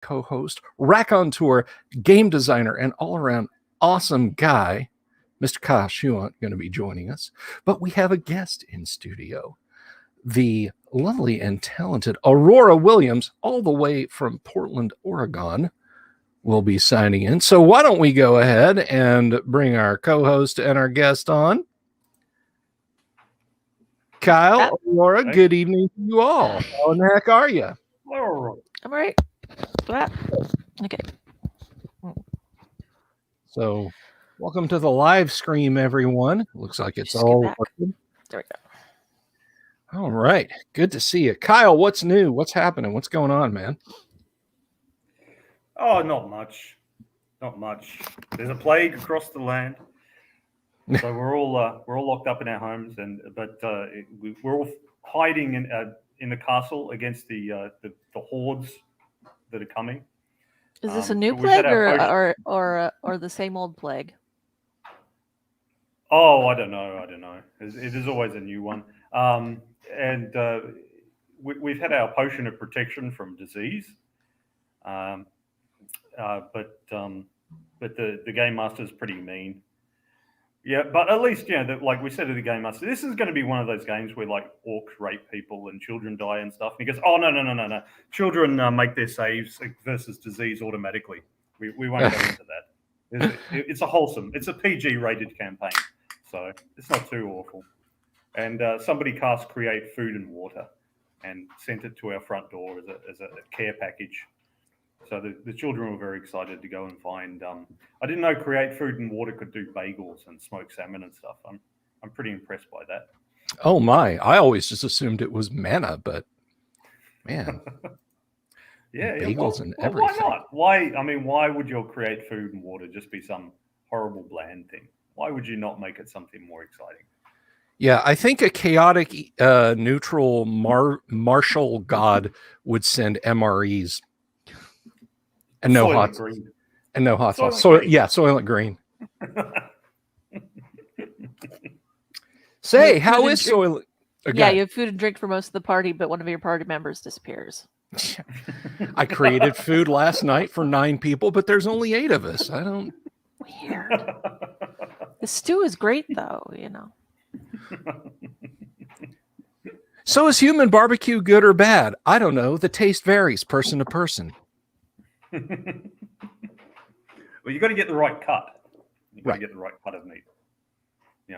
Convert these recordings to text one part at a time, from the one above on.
co-host, raconteur, game designer, and all-around awesome guy, Mr. Kyle Schuant, going to be joining us. But we have a guest in studio, the lovely and talented Aurora Williams, all the way from Portland, Oregon, will be signing in. So why don't we go ahead and bring our co-host and our guest on. Kyle, Aurora, good evening to you all. How in the heck are you? I'm all right. Okay. So, welcome to the live stream, everyone. Looks like it's all working. There we go. All right. Good to see you. Kyle, what's new? What's happening? What's going on, man? Oh, not much. Not much. There's a plague across the land. So we're all locked up in our homes, but we're all hiding in the castle against the hordes that are coming. Is this a new plague or the same old plague? Oh, I don't know. It is always a new one. We've had our potion of protection from disease, but the game master is pretty mean. Yeah, but at least, like we said to the game master, this is going to be one of those games where like orcs rape people and children die and stuff. And he goes, "Oh no! Children make their saves versus disease automatically. We won't go into that. It's a PG-rated campaign, so it's not too awful." And somebody cast create food and water and sent it to our front door as a care package. So the children were very excited to go and find. I didn't know create food and water could do bagels and smoked salmon and stuff. I'm pretty impressed by that. Oh my! I always just assumed it was manna, but man, bagels and everything. Why not? Why would your create food and water just be some horrible bland thing? Why would you not make it something more exciting? Yeah, I think a chaotic, neutral martial god would send MREs. And no hot sauce. Soylent Green. Say, how is Soylent? Yeah, you have food and drink for most of the party, but one of your party members disappears. I created food last night for 9 people, but there's only 8 of us. Weird. The stew is great, though, So is human barbecue good or bad? I don't know. The taste varies person to person. Well, you got to get the right cut. You got to get the right cut of meat.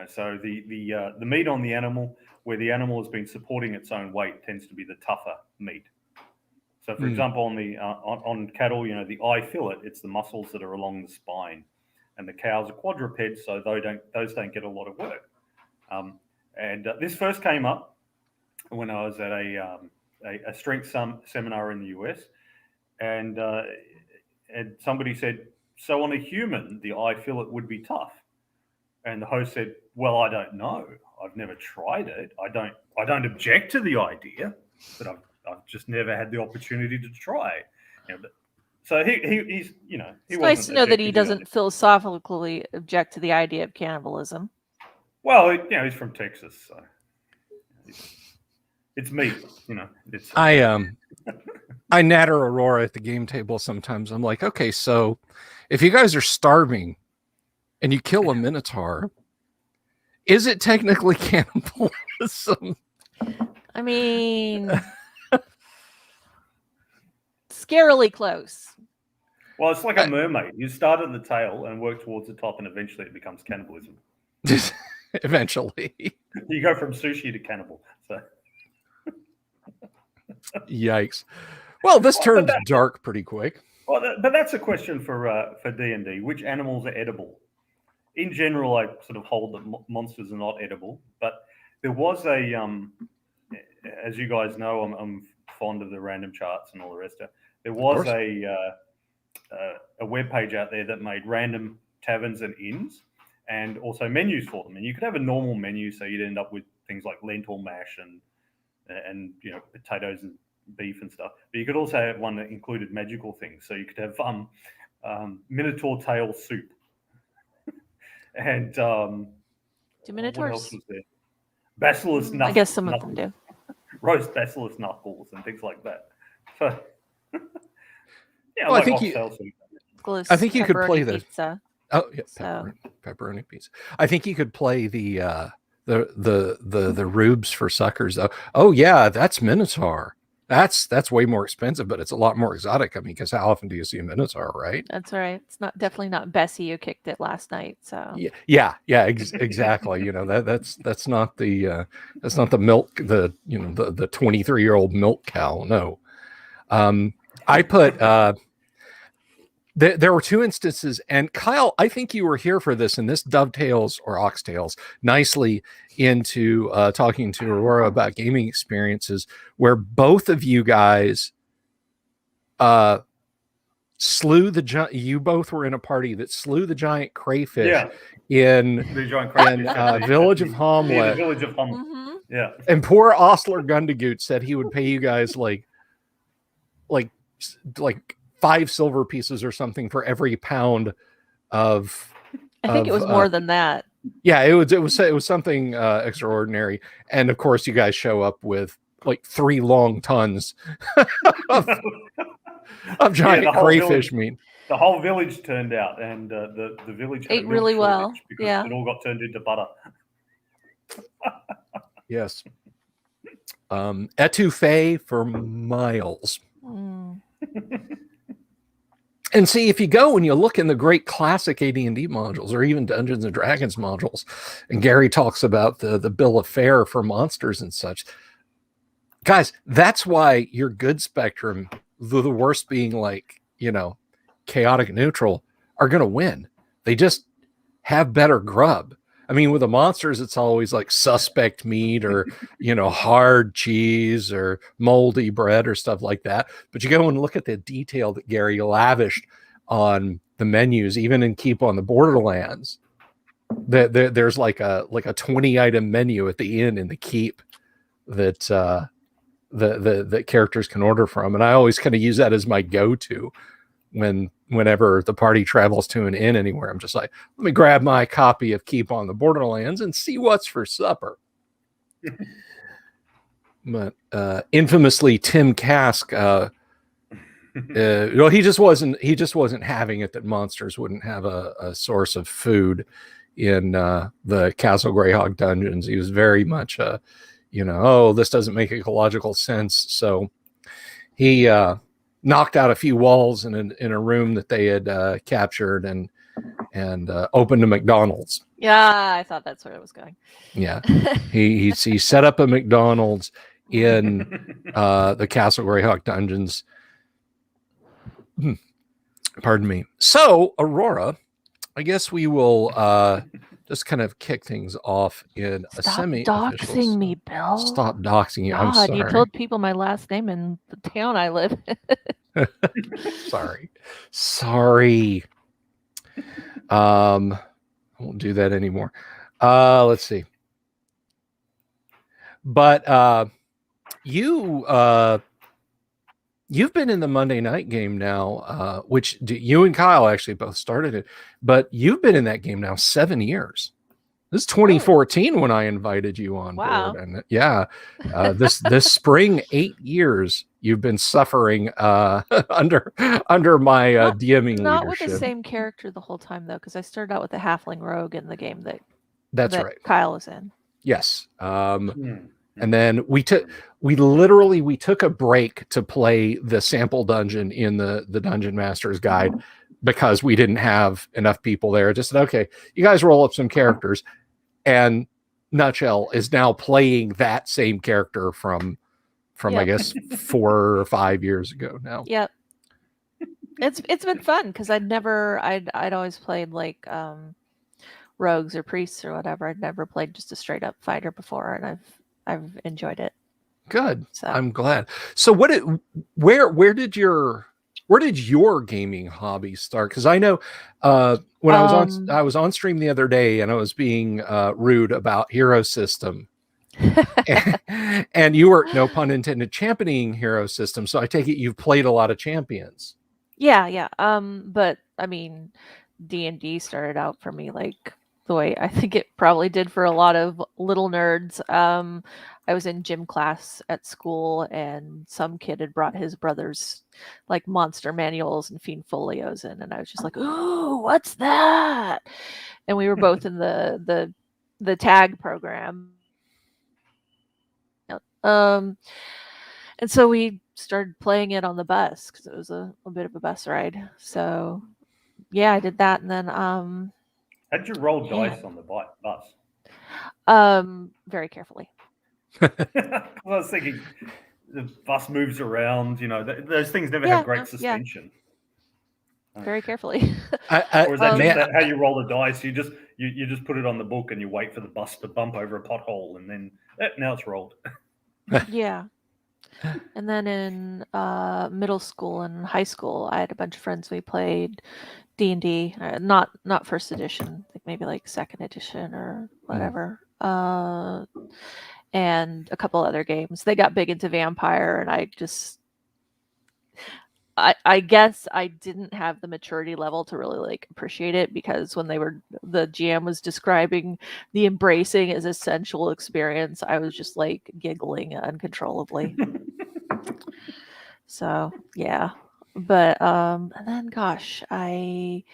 So the meat on the animal, where the animal has been supporting its own weight, tends to be the tougher meat. So, for example, on cattle, the eye fillet, it's the muscles that are along the spine, and the cows are quadrupeds, so those don't get a lot of work. This first came up when I was at a strength seminar in the US. And somebody said, "So on a human, the eye fillet would be tough." And the host said, "Well, I don't know. I've never tried it. I don't object to the idea, but I've just never had the opportunity to try." So he's It's nice to know that he doesn't philosophically object to the idea of cannibalism. Well, he's from Texas, so it's meat. It's I natter Aurora at the game table sometimes. I'm like, okay, so if you guys are starving and you kill a minotaur, is it technically cannibalism? I mean, scarily close. Well, it's like a mermaid. You start at the tail and work towards the top, and eventually it becomes cannibalism. Eventually. You go from sushi to cannibal. So. Yikes. Well, this turned dark pretty quick. Well, but that's a question for D&D. Which animals are edible? In general, I sort of hold that monsters are not edible. But there was as you guys know, I'm fond of the random charts and all the rest of it. There was a web page out there that made random taverns and inns and also menus for them. And you could have a normal menu, so you'd end up with things like lentil mash and potatoes and beef and stuff, but you could also have one that included magical things. So you could have minotaur tail soup and do minotaurs? What else was there? Basilisk knuckles. I guess some of them do. Roast basilisk knuckles and things like that. So Yeah, Well, I like think you- oxtail soup. Close I think you could play pepperoni the- pizza. Oh yeah, So- pepperoni pizza. I think you could play the rubes for suckers though. Oh yeah, that's Minotaur. That's way more expensive, but it's a lot more exotic. I mean, because how often do you see a Minotaur, right? That's right. It's not definitely not Bessie who kicked it last night. So Yeah, exactly. You know that's not the milk, the 23-year-old milk cow. No, I put there were two instances, and Kyle, I think you were here for this, and this dovetails or oxtails nicely into talking to Aurora about gaming experiences where both of you guys slew the giant. You both were in a party that slew the giant crayfish Yeah, in the giant crayfish. Village of Yeah, the Hamlet. village of Hamlet. Mhm. Yeah. And poor Ostler Gundagoot said he would pay you guys like 5 silver pieces or something for every pound of. I think it was more than that. Yeah, it was something extraordinary. And of course, you guys show up with like 3 long tons of giant crayfish meat. The whole village turned out, and the village had Ate really well. because Yeah. it all got turned into butter. Yes. Etouffee for miles. Mm. And see, if you go and you look in the great classic AD&D modules or even Dungeons and Dragons modules, and Gary talks about the bill of fare for monsters and such, guys, that's why your good spectrum, the worst being like, chaotic neutral, are going to win. They just have better grub. I mean, with the monsters, it's always like suspect meat or, hard cheese or moldy bread or stuff like that. But you go and look at the detail that Gary lavished on the menus, even in Keep on the Borderlands. There's like a 20-item menu at the inn in the Keep that the characters can order from. And I always kind of use that as my go-to whenever the party travels to an inn anywhere. I'm just like, let me grab my copy of Keep on the Borderlands and see what's for supper. But infamously, Tim Kask, he just wasn't having it that monsters wouldn't have a source of food in the Castle Greyhawk dungeons. He was very much this doesn't make ecological sense. So he knocked out a few walls in a room that they had captured and opened a McDonald's. Yeah, I thought that's where it was going. Yeah, he set up a McDonald's in the Castle Greyhawk dungeons. Pardon me. So, Aurora, I guess we will just kind of kick things off in a semi-official. Stop doxing me, Bill. Stop doxing you. I'm God, sorry. you told people my last name in the town I live in. Sorry. I won't do that anymore. Let's see. But you've been in the Monday night game now, which you and Kyle actually both started it, but you've been in that game now 7 years. This is 2014 when I invited you on board, and this spring 8 years you've been suffering under my DMing not leadership. with the same character the whole time though, because I started out with a halfling rogue in the game That's that right. Kyle is in. Yes. And then we took a break to play the sample dungeon in the Dungeon Master's Guide because we didn't have enough people there. I just said, okay, you guys roll up some characters, and Nutshell is now playing that same character from I guess 4 or 5 years ago now. Yep. It's been fun because I'd always played like rogues or priests or whatever. I'd never played just a straight up fighter before, and I've enjoyed it. Good. So. I'm glad. So where did your gaming hobby start? Because I know when I was on stream the other day and I was being rude about Hero System. and you were, no pun intended, championing Hero System. So I take it you've played a lot of champions. Yeah. But I mean, D&D started out for me like the way I think it probably did for a lot of little nerds. I was in gym class at school, and some kid had brought his brother's like monster manuals and fiend folios in, and I was just like, "Ooh, what's that?" And we were both in the tag program. And so we started playing it on the bus because it was a bit of a bus ride. So yeah, I did that, and then How'd you roll dice on the bus? very carefully. I was thinking the bus moves around. Those things never have great suspension. Very carefully. Or is that just how you roll the dice? You just put it on the book and you wait for the bus to bump over a pothole, and then now it's rolled. Yeah. And then in middle school and high school, I had a bunch of friends. We played D&D, not first edition, like maybe like second edition or whatever. And a couple other games. They got big into Vampire, and I guess I didn't have the maturity level to really like appreciate it, because when the GM was describing the embracing as essential experience, I was just like giggling uncontrollably. So yeah, but and then gosh, there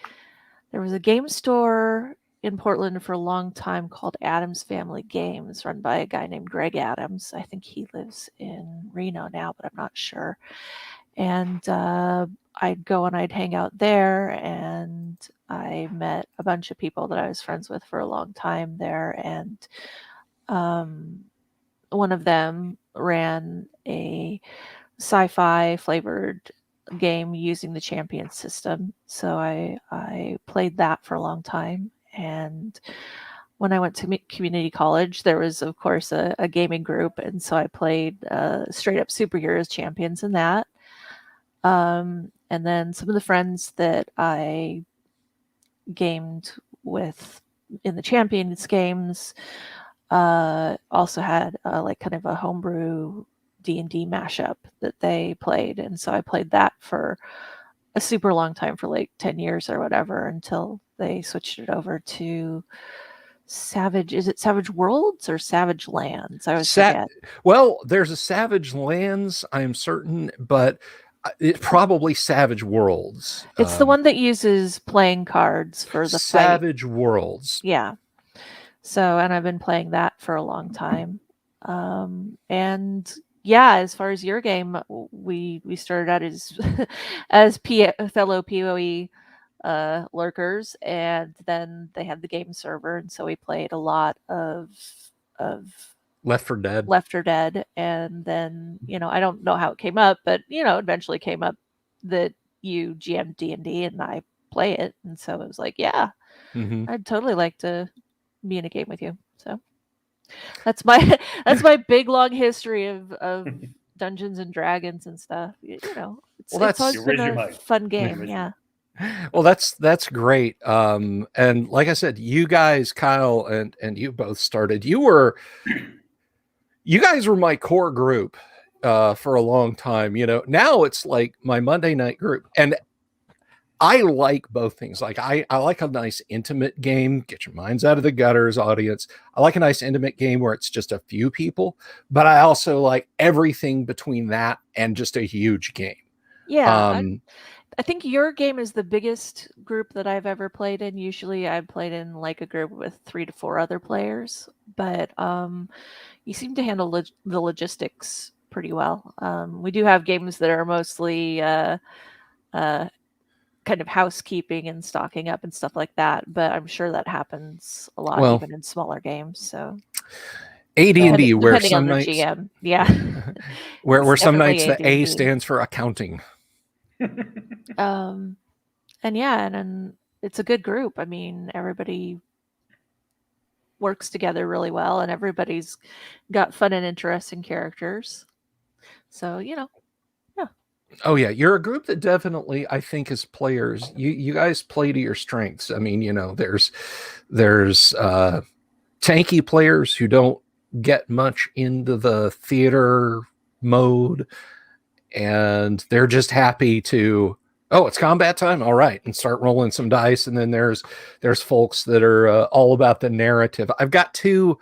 was a game store in Portland for a long time called Adams Family Games, run by a guy named Greg Adams. I think he lives in Reno now, but I'm not sure. And I'd go and I'd hang out there, and I met a bunch of people that I was friends with for a long time there. And one of them ran a sci-fi flavored game using the champion system. So I played that for a long time. And when I went to community college, there was, of course, a gaming group. And so I played straight up superheroes champions in that. And then some of the friends that I gamed with in the champions games also had like kind of a homebrew D&D mashup that they played. And so I played that for a super long time, for like 10 years or whatever, until they switched it over to is it Savage Worlds or Savage Lands? I always forget. Well, there's a Savage Lands, I'm certain, but it's probably Savage Worlds. It's the one that uses playing cards for the Savage fight. Worlds. Yeah. So, and I've been playing that for a long time. And yeah, as far as your game, we started out as fellow PoE lurkers, and then they had the game server, and so we played a lot of Left 4 Dead, and then I don't know how it came up, but it eventually came up that you GM D&D and I play it, and so it was like, yeah, I'd totally like to be in a game with you. So that's my big long history of Dungeons and Dragons and stuff. It's always been a fun game. Yeah. Well, that's great. And like I said, you guys, Kyle and you both started. You guys were my core group for a long time. Now it's like my Monday night group, and I like both things. Like I like a nice intimate game. Get your minds out of the gutters, audience. I like a nice intimate game where it's just a few people, but I also like everything between that and just a huge game. Yeah. I think your game is the biggest group that I've ever played in. Usually I've played in like a group with 3 to 4 other players, but you seem to handle the logistics pretty well. We do have games that are mostly kind of housekeeping and stocking up and stuff like that, but I'm sure that happens a lot even in smaller games. So AD&D, where some nights GM. Yeah. where some nights the A stands for accounting. And it's a good group. I mean, everybody works together really well, and everybody's got fun and interesting characters. So, yeah. Oh yeah, you're a group that definitely, I think, as players, you guys play to your strengths. I mean, there's tanky players who don't get much into the theater mode, and they're just happy to Oh, it's combat time. All right, and start rolling some dice. And then there's folks that are all about the narrative. I've got two.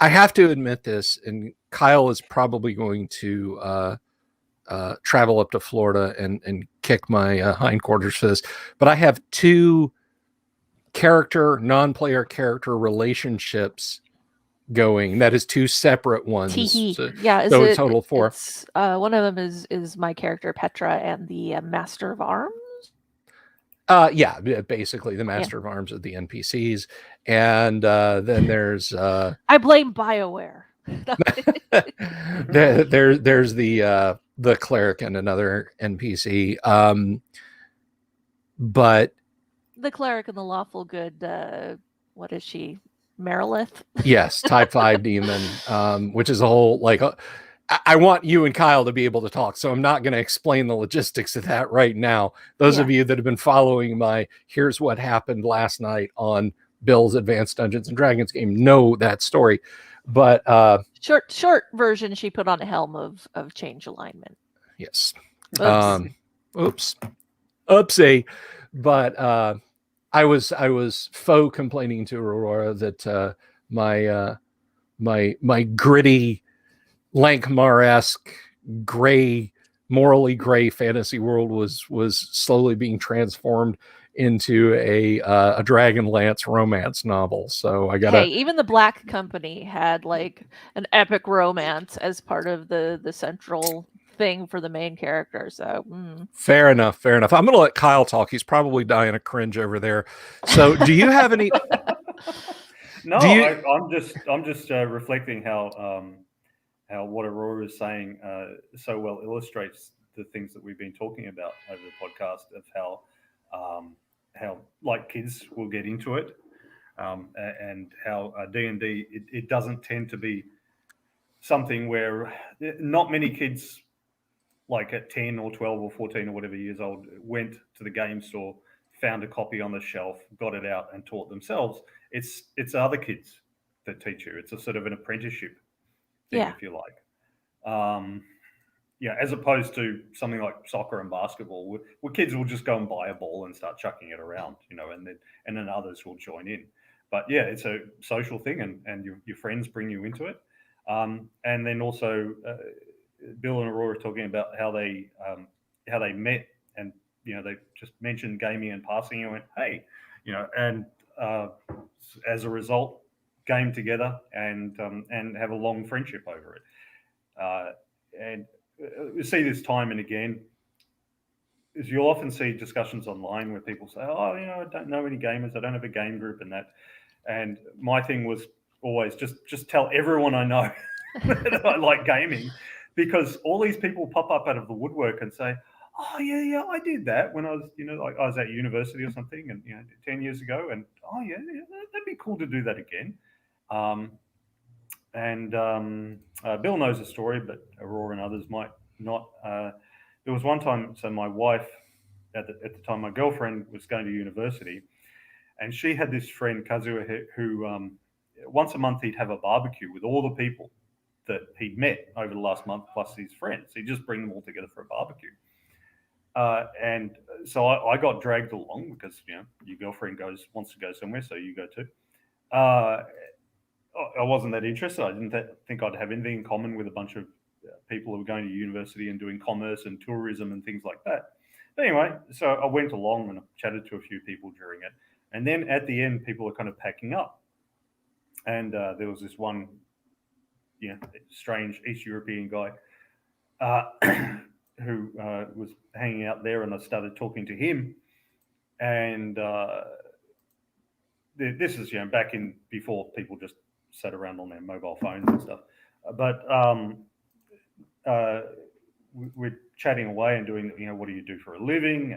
I have to admit this, and Kyle is probably going to travel up to Florida and kick my hindquarters for this. But I have two non-player character relationships going. That is two separate ones. So, yeah, so a total 4. It's, one of them is my character Petra and the Master of Arms. Yeah, basically the Master of Arms of the NPCs, and then there's I blame BioWare. there's the cleric and another NPC, but the cleric and the lawful good. What is she? Merilith? Yes, type 5 demon, which is a whole like. I want you and Kyle to be able to talk, so I'm not going to explain the logistics of that right now. Those of you that have been following my "Here's What Happened Last Night" on Bill's Advanced Dungeons and Dragons game know that story. But short version, she put on a helm of change alignment. Yes. Oopsie. But I was faux complaining to Aurora that my gritty Lankmar-esque morally gray fantasy world was slowly being transformed into a Dragonlance romance novel. So I gotta. Hey, even the Black Company had like an epic romance as part of the central thing for the main character. So fair enough. I'm gonna let Kyle talk. He's probably dying of cringe over there. So do you have any? No, I'm just reflecting how what Aurora is saying so well illustrates the things that we've been talking about over the podcast of how like kids will get into it, and how D&D it doesn't tend to be something where not many kids like at 10 or 12 or 14 or whatever years old went to the game store, found a copy on the shelf, got it out and taught themselves. It's other kids that teach you. It's a sort of an apprenticeship thing, if you like. As opposed to something like soccer and basketball, where kids will just go and buy a ball and start chucking it around, and then others will join in. But yeah, it's a social thing, and your friends bring you into it. And then also, Bill and Aurora talking about how they met, and they just mentioned gaming in passing, and went, hey, and as a result, game together and have a long friendship over it. And we see this time and again, is you'll often see discussions online where people say, oh, I don't know any gamers, I don't have a game group and that. And my thing was always just tell everyone I know that I like gaming, because all these people pop up out of the woodwork and say, oh yeah, I did that when I was, like I was at university or something, and 10 years ago, and oh yeah, that'd be cool to do that again. Bill knows the story, but Aurora and others might not. There was one time, so my wife, at the time, my girlfriend was going to university, and she had this friend, Kazuo, who once a month he'd have a barbecue with all the people that he'd met over the last month, plus his friends. He'd just bring them all together for a barbecue. And so I got dragged along because, your girlfriend wants to go somewhere, so you go too. I wasn't that interested. I didn't think I'd have anything in common with a bunch of people who were going to university and doing commerce and tourism and things like that. But anyway, so I went along and I chatted to a few people during it. And then at the end, people are kind of packing up. And there was this one, strange East European guy who was hanging out there, and I started talking to him. And this is, back in before people just sat around on their mobile phones and stuff. But we're chatting away and doing, what do you do for a living,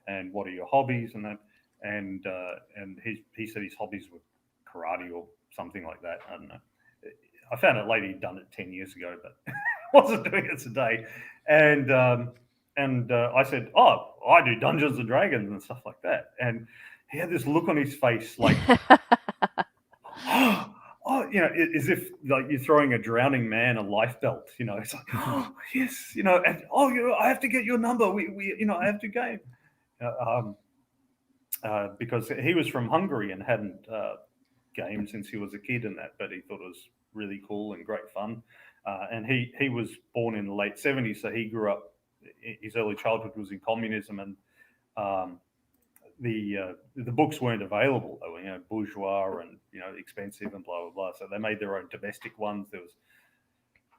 and what are your hobbies and that. And he said his hobbies were karate or something like that. I don't know. I found out later he'd done it 10 years ago, but wasn't doing it today. And I said, oh, I do Dungeons and Dragons and stuff like that. And he had this look on his face like, oh, as if like you're throwing a drowning man a life belt. It's like, oh yes, and I have to get your number. We I have to game. Because he was from Hungary and hadn't gamed since he was a kid and that, but he thought it was really cool and great fun. And he was born in the late 70s, so he grew up. His early childhood was in communism, and the books weren't available. They were bourgeois and expensive and blah blah blah. So they made their own domestic ones.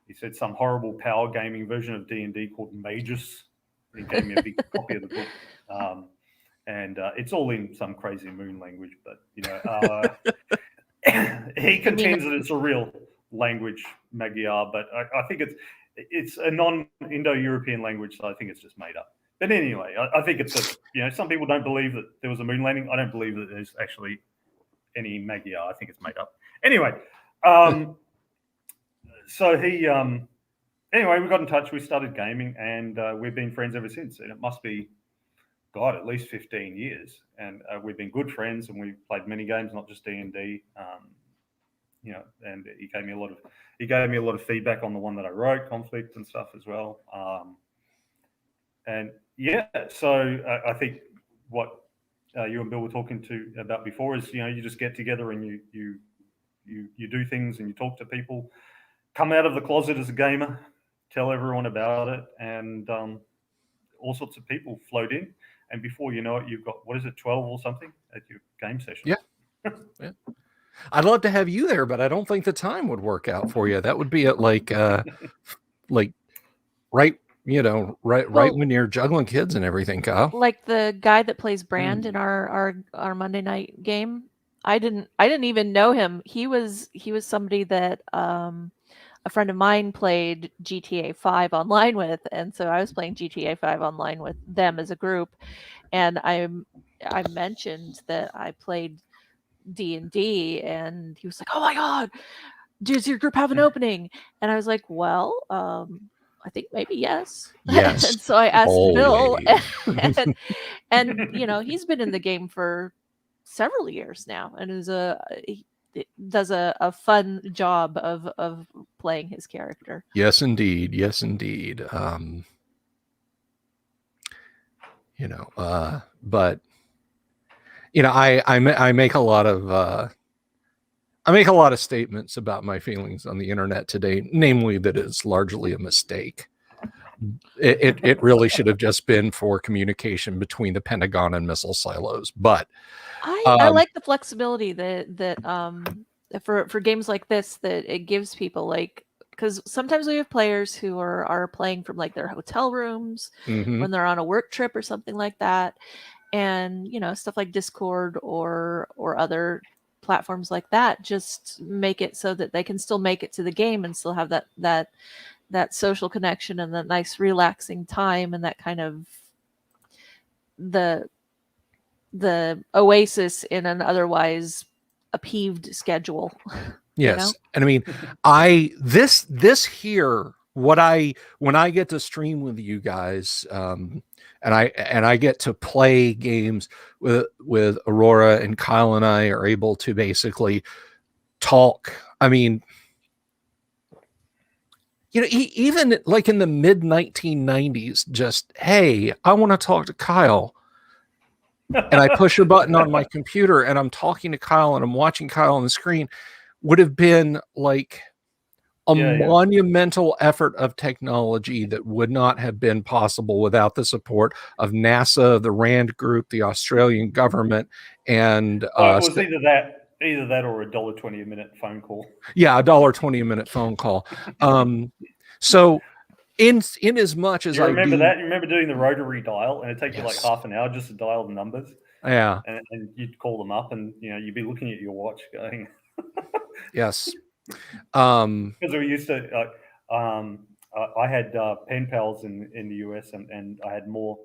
He said some horrible power gaming version of D&D called Magus. He gave me a big copy of the book. And it's all in some crazy moon language, but he contends that it's a real language, Magyar. But I think it's a non-Indo-European language, so I think it's just made up. But anyway, I think it's some people don't believe that there was a moon landing. I don't believe that there's actually any Magyar. I think it's made up. Anyway, so he anyway we got in touch. We started gaming, and we've been friends ever since. And it must be, God, at least 15 years, and we've been good friends, and we've played many games, not just D&D. And he gave me a lot of feedback on the one that I wrote, Conflict and stuff as well. So I think what you and Bill were talking about before is you just get together and you do things and you talk to people, come out of the closet as a gamer, tell everyone about it, and all sorts of people float in. And before you know it, you've got, 12 or something at your game session. Yeah. Yeah. I'd love to have you there, but I don't think the time would work out for you. That would be at right when you're juggling kids and everything, Kyle. Like the guy that plays Brand in our Monday night game. I didn't even know him. He was somebody that a friend of mine played GTA 5 online with, and so I was playing GTA 5 online with them as a group, and I mentioned that I played D&D, and he was like, "Oh my God, does your group have an opening?" And I was like, "Well, I think maybe yes." Yes. And so I asked Bill, Always. and he's been in the game for several years now, and he does a fun job of playing his character. Yes, indeed. Yes, indeed. But I make a lot of statements about my feelings on the internet today, namely that it's largely a mistake. It really should have just been for communication between the Pentagon and missile silos. But I like the flexibility that for games like this, that it gives people, like, because sometimes we have players who are playing from like their hotel rooms when they're on a work trip or something like that, and stuff like Discord or other platforms like that just make it so that they can still make it to the game and still have that social connection and that nice relaxing time and that kind of the oasis in an otherwise upheaved schedule. Yes. And I mean, this here, when I get to stream with you guys, and I get to play games with Aurora, and Kyle and I are able to basically talk. I mean, even like in the mid 1990s, just, hey, I want to talk to Kyle. And I push a button on my computer and I'm talking to Kyle and I'm watching Kyle on the screen, would have been like a monumental effort of technology that would not have been possible without the support of NASA, the RAND group, the Australian government, and it was either that or $1.20 a minute phone call. Yeah, $1.20 a minute phone call. So in as much as you remember that, you remember doing the rotary dial, and it takes you like half an hour just to dial the numbers. Yeah, and you'd call them up, and you'd be looking at your watch, going, yes. Because we used to. I had pen pals in the US, and I had more.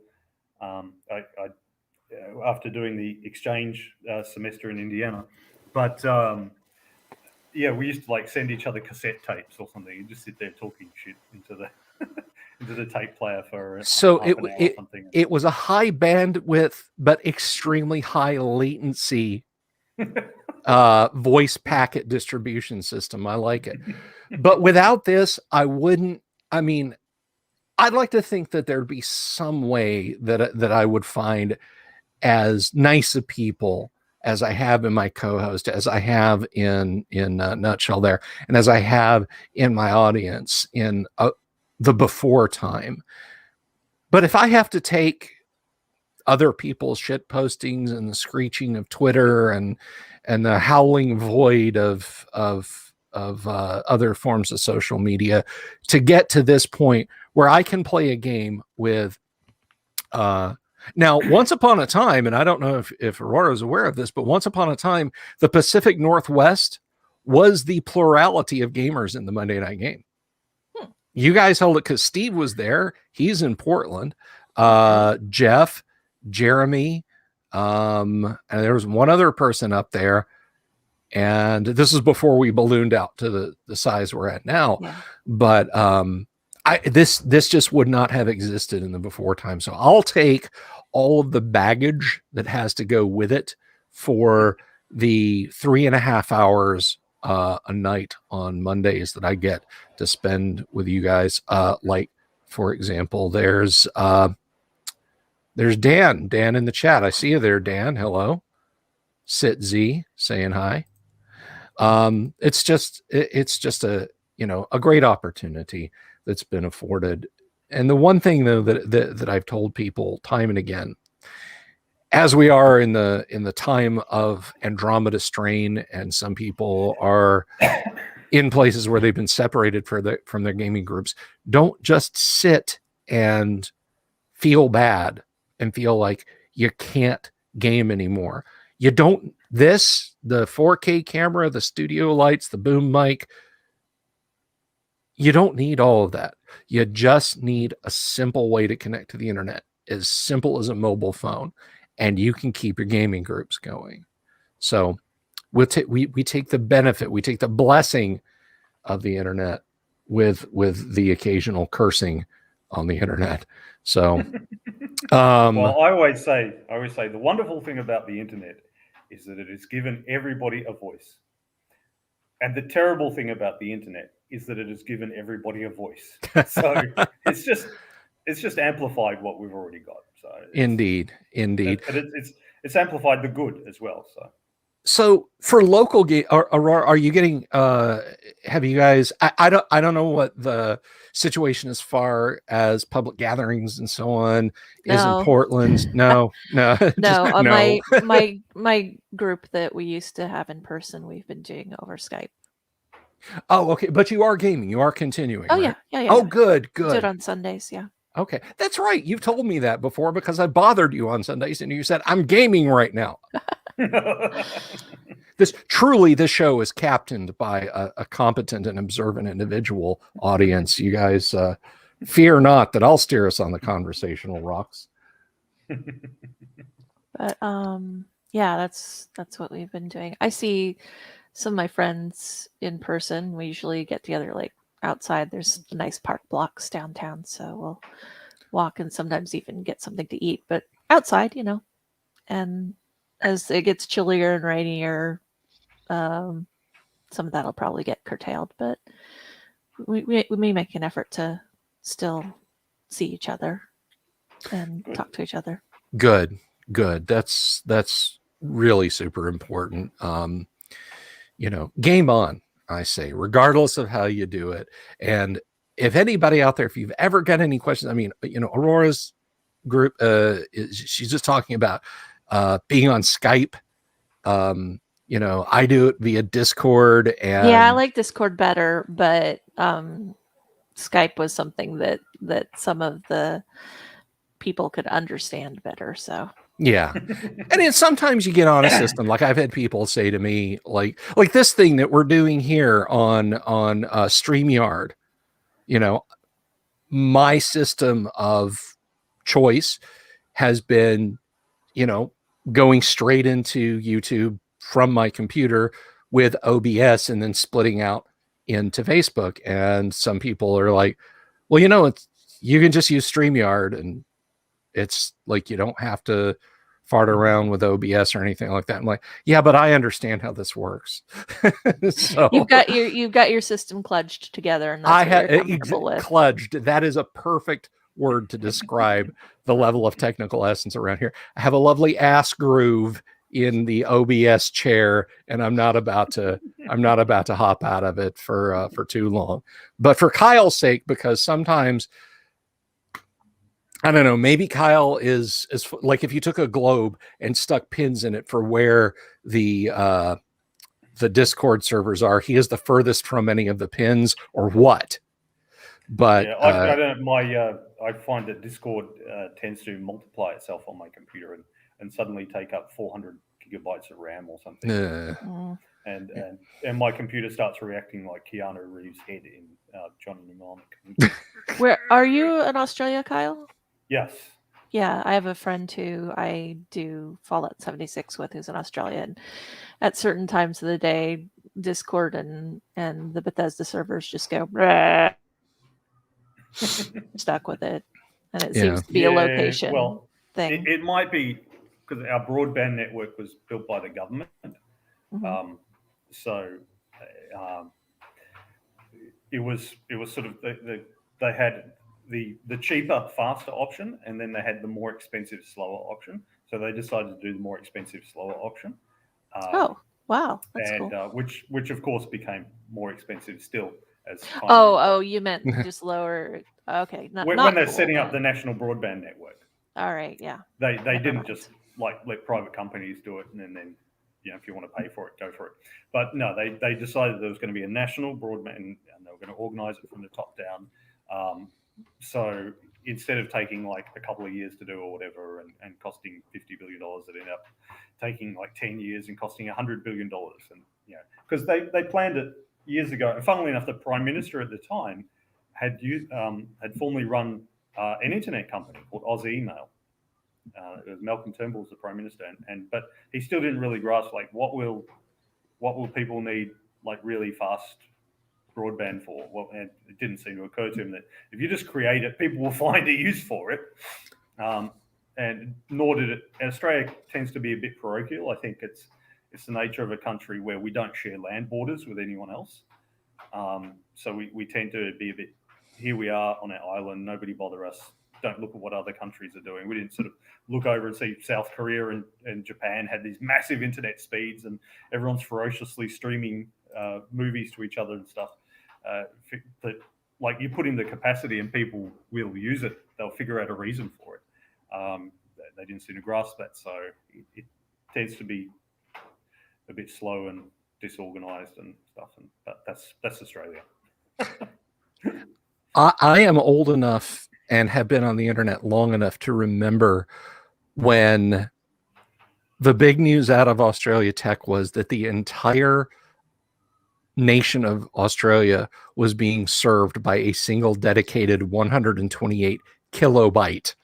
After doing the exchange semester in Indiana, but we used to like send each other cassette tapes or something. You just sit there talking shit into the into the tape player for so half an hour or something. It was a high bandwidth but extremely high latency voice packet distribution system. I like it. But without this, I wouldn't. I mean, I'd like to think that there'd be some way that I would find as nice a people as I have in my co-host, as I have in Nutshell there, and as I have in my audience in the before time. But if I have to take other people's shit postings and the screeching of Twitter and the howling void of other forms of social media to get to this point where I can play a game with now, once upon a time, and I don't know if Aurora is aware of this, but once upon a time, the Pacific Northwest was the plurality of gamers in the Monday Night Game. You guys held it because Steve was there. He's in Portland. Jeff, Jeremy, and there was one other person up there. And this is before we ballooned out to the size we're at now. Yeah. But this just would not have existed in the before time. So I'll take all of the baggage that has to go with it for the 3.5 hours a night on Mondays that I get to spend with you guys. Like, for example, there's Dan in the chat. I see you there, Dan. Hello. Sit Z saying hi. It's just a great opportunity that's been afforded. And the one thing though that I've told people time and again, as we are in the time of Andromeda strain, and some people are in places where they've been separated from their gaming groups, don't just sit and feel bad and feel like you can't game anymore. You don't, the 4K camera, the studio lights, the boom mic, you don't need all of that. You just need a simple way to connect to the internet, as simple as a mobile phone, and you can keep your gaming groups going. So we take the benefit, we take the blessing of the internet with the occasional cursing on the internet. So well, I always say the wonderful thing about the internet is that it has given everybody a voice. And the terrible thing about the internet is that it has given everybody a voice. So it's just amplified what we've already got. So indeed. But it's amplified the good as well. So for local game, Aurora, are you getting? Have you guys? I don't know what the situation as far as public gatherings and so on is in Portland. No. No. My group that we used to have in person, we've been doing over Skype. Oh, okay. But you are gaming. You are continuing. Oh, right? Yeah. Oh, good. Do it on Sundays. Yeah. Okay. That's right. You've told me that before because I bothered you on Sundays and you said, I'm gaming right now. This show is captained by a competent and observant individual audience. You guys fear not that I'll steer us on the conversational rocks. But yeah, that's what we've been doing. I see some of my friends in person. We usually get together like outside. There's nice park blocks downtown, so we'll walk and sometimes even get something to eat, but outside, and as it gets chillier and rainier, some of that'll probably get curtailed, but we may make an effort to still see each other and talk to each other. Good. That's really super important. Game on, I say, regardless of how you do it. And if anybody out there, if you've ever got any questions, I mean, Aurora's group, she's just talking about being on Skype. I do it via Discord. And yeah, I like Discord better, but Skype was something that some of the people could understand better. So yeah. And then sometimes you get on a system. Like I've had people say to me, like this thing that we're doing here on StreamYard, my system of choice has been, going straight into YouTube from my computer with OBS and then splitting out into Facebook. And some people are like, well, you can just use StreamYard, and it's like you don't have to fart around with OBS or anything like that. I'm like, yeah, but I understand how this works. So You've got your system kludged together, and that's I what have you're comfortable with. kludged. That is a perfect word to describe the level of technical essence around here. I have a lovely ass groove in the OBS chair, and I'm not about to hop out of it for too long. But for Kyle's sake, because sometimes, I don't know, maybe Kyle is like, if you took a globe and stuck pins in it for where the Discord servers are, he is the furthest from any of the pins, or what? But yeah, I don't. I find that Discord tends to multiply itself on my computer and suddenly take up 400 gigabytes of RAM or something. And my computer starts reacting like Keanu Reeves' head in Johnny Mnemonic. Where are you in Australia, Kyle? Yes. Yeah, I have a friend who I do Fallout 76 with, who's in Australia, and at certain times of the day, Discord and the Bethesda servers just go stuck with it, and it seems to be a location thing. It might be because our broadband network was built by the government, so it was sort of they had the cheaper, faster option, and then they had the more expensive, slower option. So they decided to do the more expensive, slower option. Oh, wow, that's and cool. which of course became more expensive still as time Oh, you meant just lower. Okay, when they're setting up the national broadband network. All right, yeah. They didn't just like let private companies do it and then if you want to pay for it, go for it. But no, they decided there was going to be a national broadband and they were going to organize it from the top down. So instead of taking like a couple of years to do or whatever and costing $50 billion, it ended up taking like 10 years and costing $100 billion. And because they planned it years ago. And funnily enough, the Prime Minister at the time had formerly run an internet company called Oz Email. It was Malcolm Turnbull was the Prime Minister, but he still didn't really grasp like what will people need like really fast broadband for. Well, and it didn't seem to occur to him that if you just create it, people will find a use for it. And nor did it. Australia tends to be a bit parochial. I think it's the nature of a country where we don't share land borders with anyone else. So we tend to be a bit, here we are on our island, nobody bother us. Don't look at what other countries are doing. We didn't sort of look over and see South Korea and Japan had these massive internet speeds and everyone's ferociously streaming movies to each other and stuff. That like you put in the capacity and people will use it. They'll figure out a reason for it. They didn't seem to grasp that. So it tends to be a bit slow and disorganized and stuff. But that's Australia. I am old enough and have been on the internet long enough to remember when the big news out of Australia Tech was that the entire nation of Australia was being served by a single dedicated 128 kilobyte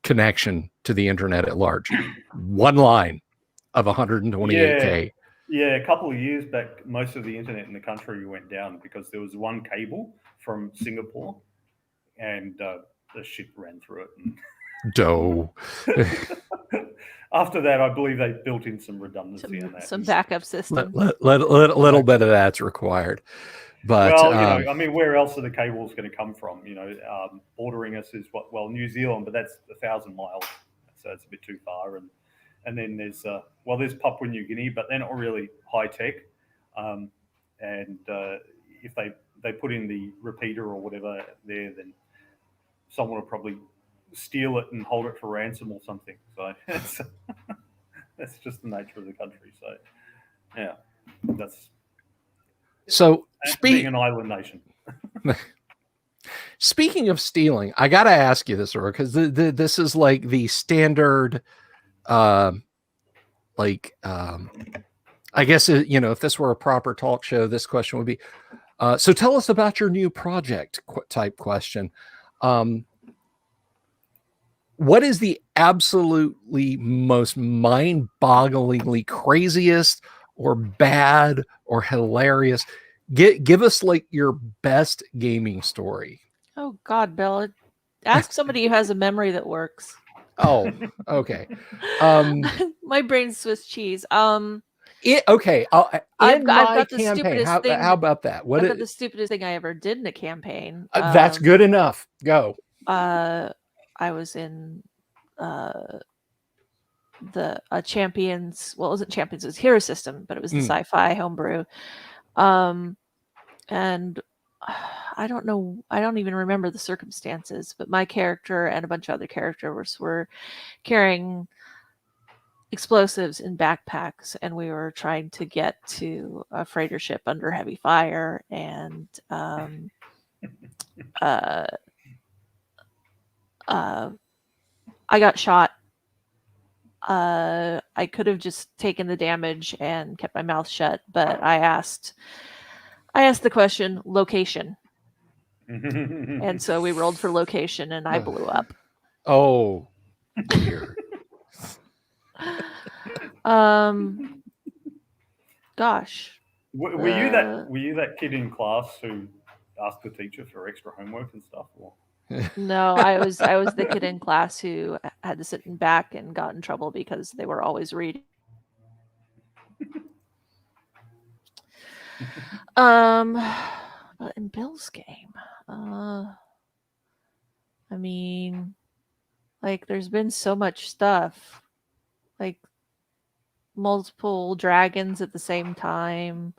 connection to the internet at large. One line of 128K. Yeah, a couple of years back, most of the internet in the country went down because there was one cable from Singapore and the ship ran through it. Dough. After that, I believe they built in some redundancy in that. Some backup system. Little bit of that's required. But well, I mean, where else are the cables going to come from? Bordering us is New Zealand, but that's 1,000 miles, so it's a bit too far. And then there's Papua New Guinea, but they're not really high tech. And if they put in the repeater or whatever there, then someone will probably steal it and hold it for ransom or something. So that's just the nature of the country. So yeah, that's being an island nation. Speaking of stealing, I got to ask you this, Aurora, because this is like the standard, I guess, if this were a proper talk show, this question would be, so tell us about your new project type question. What is the absolutely most mind-bogglingly craziest or bad or hilarious? Give us like your best gaming story. Oh God, Bill. Ask somebody who has a memory that works. Oh, okay. My brain's Swiss cheese. Okay. I've In I've my got the campaign, stupidest thing. how about that? I've got the stupidest thing I ever did in a campaign. That's good enough. Go. I was in the Champions. Well, it wasn't Champions. It was Hero System, but it was the sci-fi homebrew. And I don't know. I don't even remember the circumstances. But my character and a bunch of other characters were carrying explosives in backpacks, and we were trying to get to a freighter ship under heavy fire, and I got shot. I could have just taken the damage and kept my mouth shut, but I asked the question, location. And so we rolled for location, and I blew up. Oh, dear. Gosh. Were you that kid in class who asked the teacher for extra homework and stuff? Or? No, I was the kid in class who had to sit in back and got in trouble because they were always reading. But in Bill's game, I mean, like, there's been so much stuff, like multiple dragons at the same time.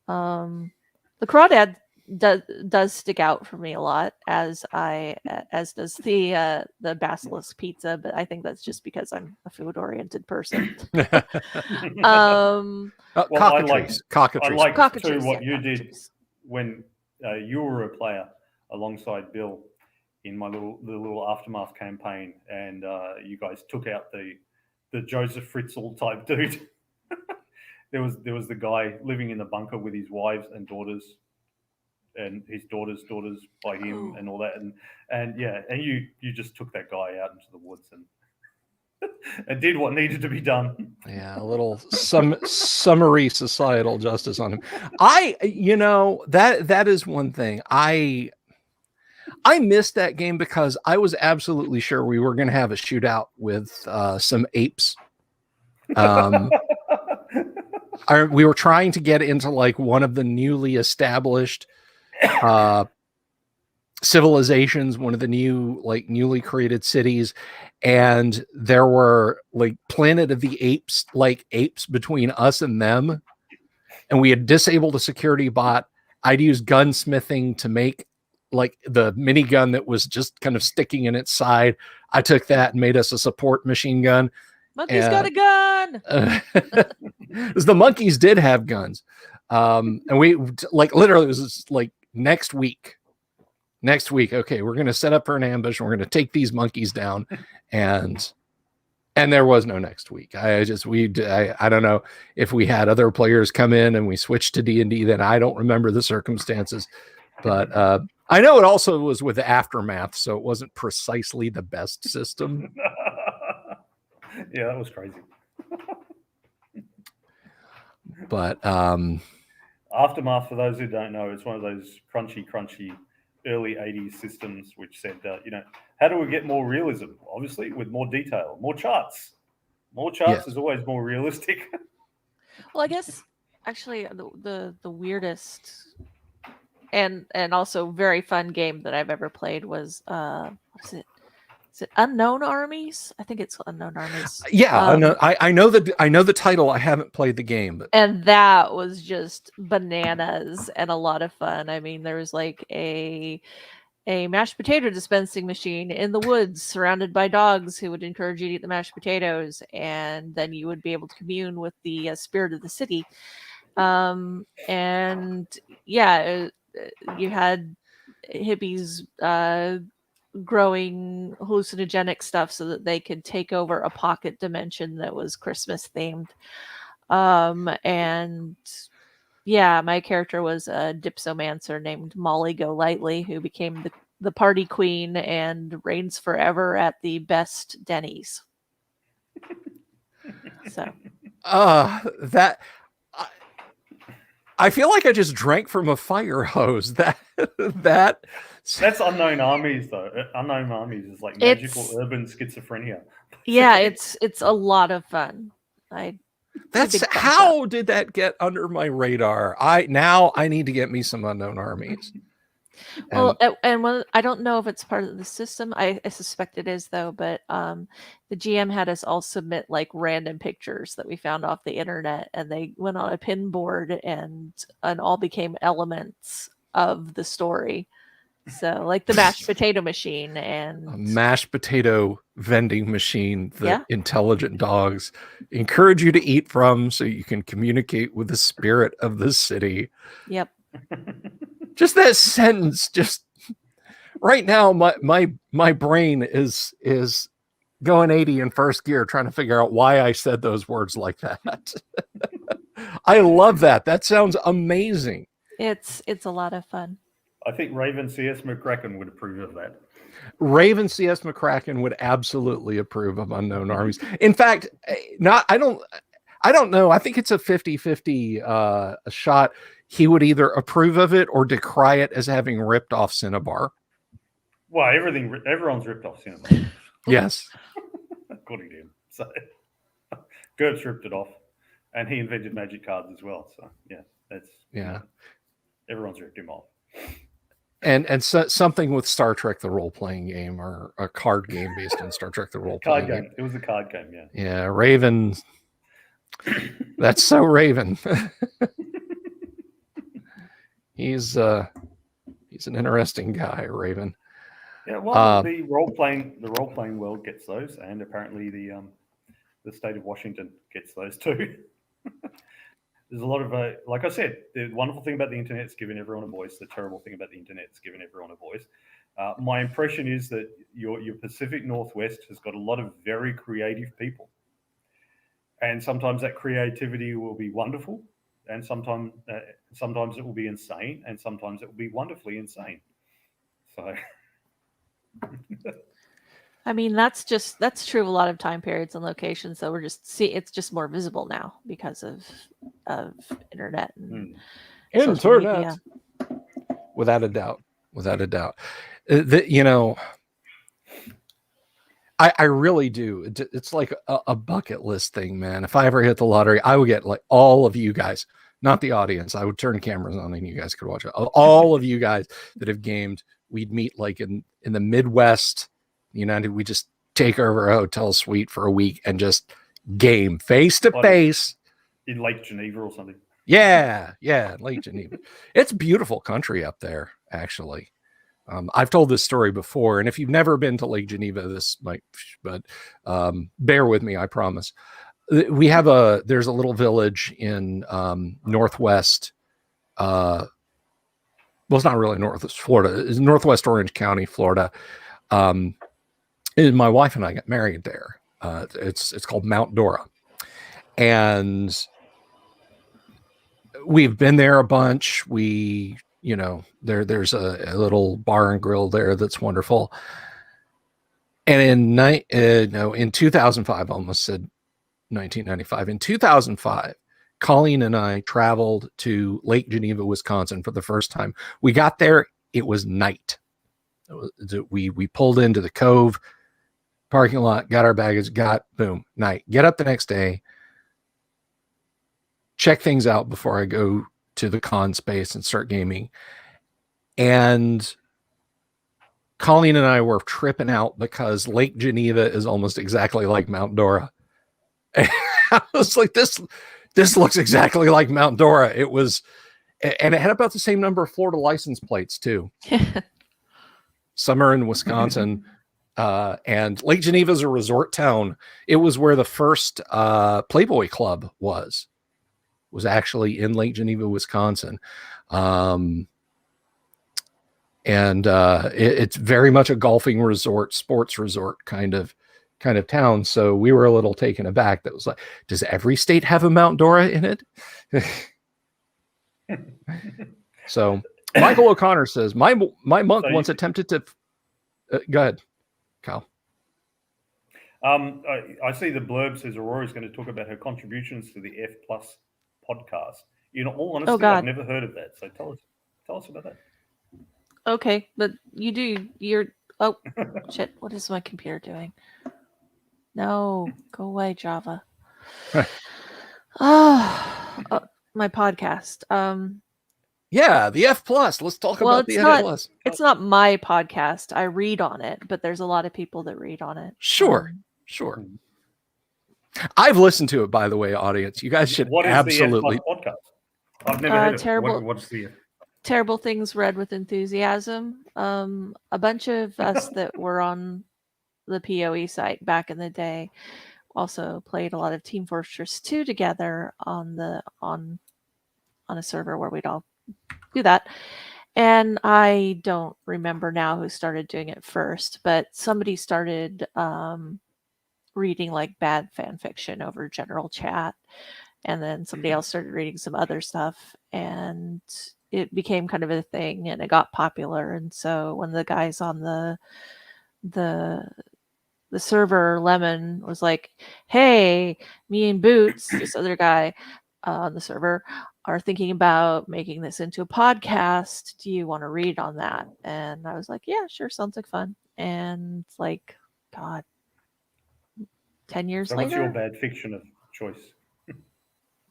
The crawdad does stick out for me a lot, as does the basilisk pizza, but I think that's just because I'm a food oriented person. Cockatrice. I like Cockatrice, too what yeah, you did cockatrice. when you were a player alongside Bill in the little Aftermath campaign, and you guys took out the Joseph Fritzl type dude. There was the guy living in the bunker with his wives and daughters, and his daughters by him, and all that, and you just took that guy out into the woods and did what needed to be done. Yeah, a little summary societal justice on him. That is one thing. I missed that game because I was absolutely sure we were going to have a shootout with some apes. We were trying to get into like one of the newly established civilizations, one of the newly created cities, and there were like Planet of the Apes, like apes between us and them, and we had disabled a security bot. I'd used gunsmithing to make like the minigun that was just kind of sticking in its side. I took that and made us a support machine gun. Monkey's got a gun. The monkeys did have guns. And we like literally it was just like next week. Okay, we're going to set up for an ambush. And we're going to take these monkeys down. And there was no next week. I don't know if we had other players come in and we switched to D&D, then I don't remember the circumstances, but I know it also was with the Aftermath, so it wasn't precisely the best system. Yeah, that was crazy. But Aftermath, for those who don't know, it's one of those crunchy early 80s systems which said, how do we get more realism? Obviously, with more detail, more charts. More charts is always more realistic. Well, I guess actually the weirdest and also very fun game that I've ever played was what is it? Is it Unknown Armies? I think it's Unknown Armies. Yeah, I know the title. I haven't played the game, but and that was just bananas and a lot of fun. I mean, there was like a mashed potato dispensing machine in the woods, surrounded by dogs who would encourage you to eat the mashed potatoes, and then you would be able to commune with the spirit of the city. And yeah, you had hippies growing hallucinogenic stuff so that they could take over a pocket dimension that was Christmas themed. And yeah, my character was a dipsomancer named Molly Golightly, who became the party queen and reigns forever at the best Denny's. So that I feel like I just drank from a fire hose. That's Unknown Armies, though. Unknown Armies is like magical urban schizophrenia. Yeah, it's a lot of fun. That's how did that get under my radar? I need to get me some Unknown Armies. Well, and I don't know if it's part of the system. I suspect it is, though. But the GM had us all submit like random pictures that we found off the internet, and they went on a pin board and all became elements of the story. So, like the mashed potato machine and a mashed potato vending machine that intelligent dogs encourage you to eat from, so you can communicate with the spirit of the city. Yep. Just that sentence, just right now, my brain is going 80 in first gear, trying to figure out why I said those words like that. I love that. That sounds amazing. It's a lot of fun. I think Raven C.S. McCracken would approve of that. Raven C.S. McCracken would absolutely approve of Unknown Armies. In fact, I don't know. I think it's a 50-50 shot. He would either approve of it or decry it as having ripped off Cinnabar. Well, everyone's ripped off Cinnabar. Yes. According to him. So GURPS ripped it off. And he invented magic cards as well. So everyone's ripped him off. And so, something with Star Trek the role-playing game, or a card game based on Star Trek the role-playing game. It was a card game, yeah. Yeah, Raven. That's so Raven. He's an interesting guy, Raven. Yeah, well, the role-playing world gets those, and apparently the state of Washington gets those too. There's a lot of, like I said, the wonderful thing about the internet is giving everyone a voice. The terrible thing about the internet is giving everyone a voice. My impression is that your Pacific Northwest has got a lot of very creative people. And sometimes that creativity will be wonderful, and sometimes it will be insane, and sometimes it will be wonderfully insane. So... I mean, that's true of a lot of time periods and locations. So it's just more visible now because of internet and internet. Without a doubt. I really do. It's like a bucket list thing, man. If I ever hit the lottery, I would get like all of you guys, not the audience. I would turn cameras on and you guys could watch it. All of you guys that have gamed, we'd meet like in the Midwest United. We just take over a hotel suite for a week and just game face to face in Lake Geneva or something. Yeah, Lake Geneva. It's beautiful country up there, actually. I've told this story before, and if you've never been to Lake Geneva, this might, but bear with me, I promise. There's a little village in northwest. Well, it's not really northwest Florida. It's Northwest Orange County, Florida. My wife and I got married there. It's called Mount Dora, and we've been there a bunch. There's a little bar and grill there that's wonderful. And in 2005, I almost said 1995. In 2005, Colleen and I traveled to Lake Geneva, Wisconsin for the first time. We got there, it was night. We pulled into the Cove parking lot, got our baggage, boom, night. Get up the next day, check things out before I go to the con space and start gaming. And Colleen and I were tripping out because Lake Geneva is almost exactly like Mount Dora. And I was like, this looks exactly like Mount Dora. It was, and it had about the same number of Florida license plates too. Summer in Wisconsin. And Lake Geneva is a resort town. It was where the first Playboy Club was actually in Lake Geneva, Wisconsin. It's very much a golfing resort, sports resort kind of town. So we were a little taken aback. That was like, does every state have a Mount Dora in it? So Michael O'Connor says, my monk once attempted to go ahead, Kyle. I see the blurb says Aurora is going to talk about her contributions to the F Plus podcast All honesty, God. I've never heard of that. So tell us about that. Okay, but you're oh shit, what is my computer doing? No, go away, Java. Oh, my podcast. Yeah, the F plus. Let's talk about the F plus. It's not my podcast. I read on it, but there's a lot of people that read on it. Sure. I've listened to it, by the way, audience. You guys should What is absolutely. the F+ podcast? I've never heard of terrible, it. What's the Terrible Things Read with Enthusiasm. A bunch of us that were on the PoE site back in the day also played a lot of Team Fortress 2 together on a server where we'd all do that. And I don't remember now who started doing it first, but somebody started reading like bad fan fiction over general chat, and then somebody else started reading some other stuff, and it became kind of a thing, and it got popular. And so when the guys on the server, Lemon, was like, "Hey, me and Boots, this other guy on the server, are thinking about making this into a podcast. Do you want to read on that?" And I was like, "Yeah, sure, sounds like fun." And like, God, 10 years later. What's your bad fiction of choice?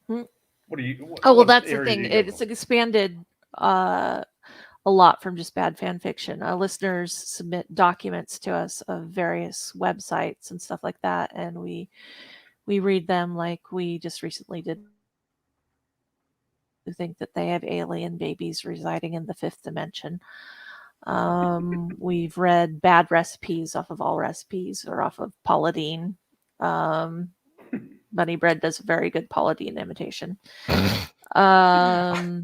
What do you? That's the thing. It's expanded a lot from just bad fan fiction. Listeners submit documents to us of various websites and stuff like that, and we read them. Like we just recently did. Who think that they have alien babies residing in the fifth dimension. We've read bad recipes off of All Recipes or off of Paula Deen. Bunny Bread does a very good Paula Deen imitation. I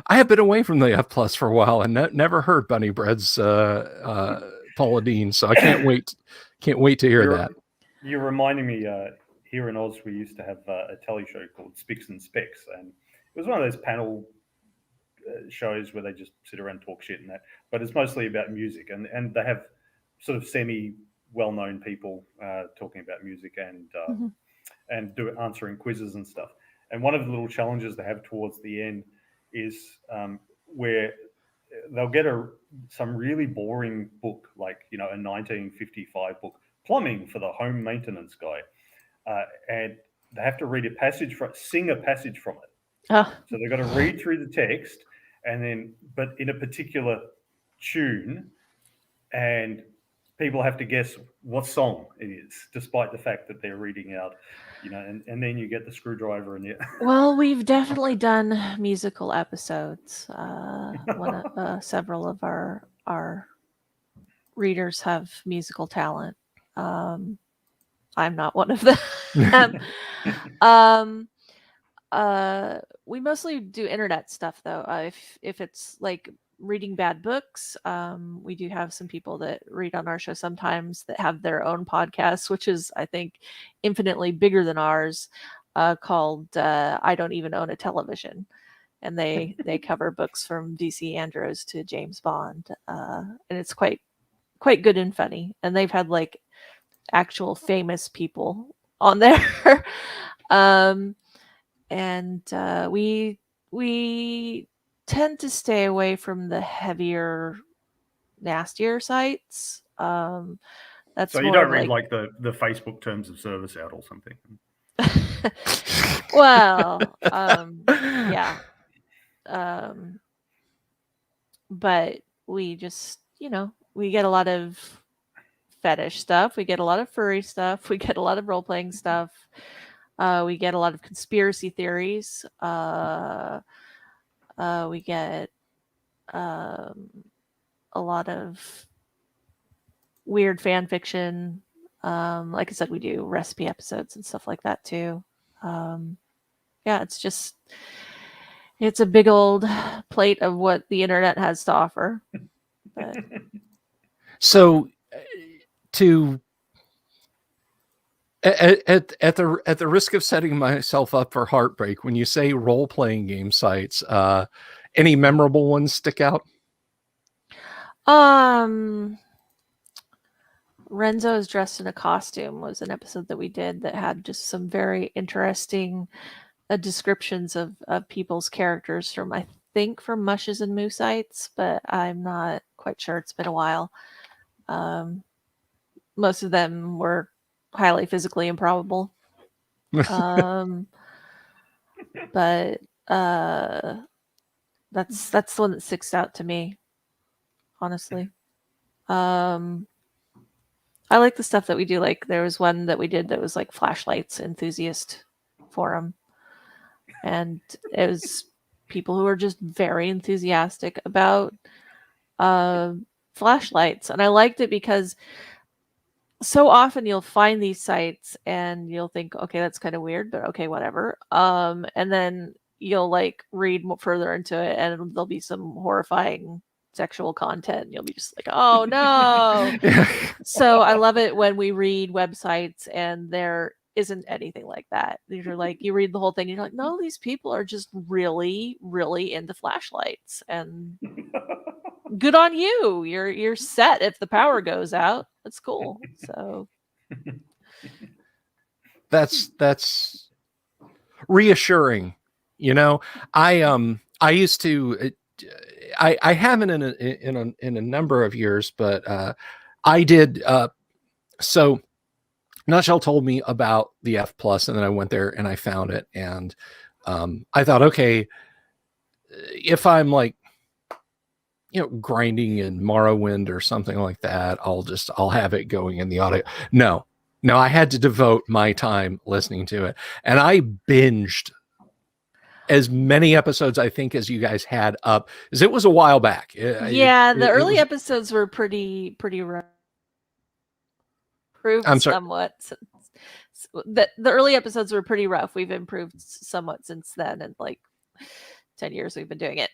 have been away from the F plus for a while and never heard Bunny Bread's Paula Deen, so I can't wait to hear that. You're reminding me. Here in Oz, we used to have a telly show called Spicks and Specs, and it was one of those panel shows where they just sit around and talk shit and that. But it's mostly about music, and they have sort of semi-well-known people talking about music and answering quizzes and stuff. And one of the little challenges they have towards the end is where they'll get some really boring book, like a 1955 book, Plumbing for the Home Maintenance Guy, and they have to sing a passage from it. So they've got to read through the text, but in a particular tune, and people have to guess what song it is, despite the fact that they're reading out, and then you get the screwdriver and Well, we've definitely done musical episodes. Several of our readers have musical talent. I'm not one of them. We mostly do internet stuff though. If it's like reading bad books, we do have some people that read on our show sometimes that have their own podcasts, which is, I think, infinitely bigger than ours, called I Don't Even Own a Television. And they cover books from DC Andros to James Bond. And it's quite good and funny. And they've had like actual famous people on there. And we tend to stay away from the heavier, nastier sites. That's so you don't read like the Facebook terms of service out or something. Well, yeah. But we just, we get a lot of fetish stuff. We get a lot of furry stuff. We get a lot of role-playing stuff. We get a lot of conspiracy theories. We get a lot of weird fan fiction. Like I said, we do recipe episodes and stuff like that too. It's a big old plate of what the internet has to offer. But... So at the risk of setting myself up for heartbreak, when you say role-playing game sites, any memorable ones stick out? Renzo is dressed in a costume was an episode that we did that had just some very interesting descriptions of people's characters from, I think, from Mushes and Moo sites, but I'm not quite sure. It's been a while. Most of them were highly physically improbable. But that's the one that sticks out to me, honestly. I like the stuff that we do. Like there was one that we did that was like flashlights enthusiast forum, and it was people who are just very enthusiastic about flashlights, and I liked it because so often you'll find these sites and you'll think, okay, that's kind of weird, but okay, whatever. And then you'll like read further into it, and there'll be some horrifying sexual content, and you'll be just like, oh no. So I love it when we read websites and there isn't anything like that. You're like, you read the whole thing, and you're like, no, these people are just really, really into flashlights, and good on you. You're set if the power goes out. That's cool. So that's reassuring. You know, I used to I haven't in a number of years, but I did so Nutshell told me about the F plus, and then I went there and I found it, and I thought, okay, if I'm like, you know, grinding in Morrowind or something like that, I'll have it going in the audio. No, I had to devote my time listening to it, and I binged as many episodes, I think, as you guys had up, because it was a while back. The early episodes were pretty rough. I'm sorry. Somewhat. The early episodes were pretty rough. We've improved somewhat since then, and like 10 years we've been doing it.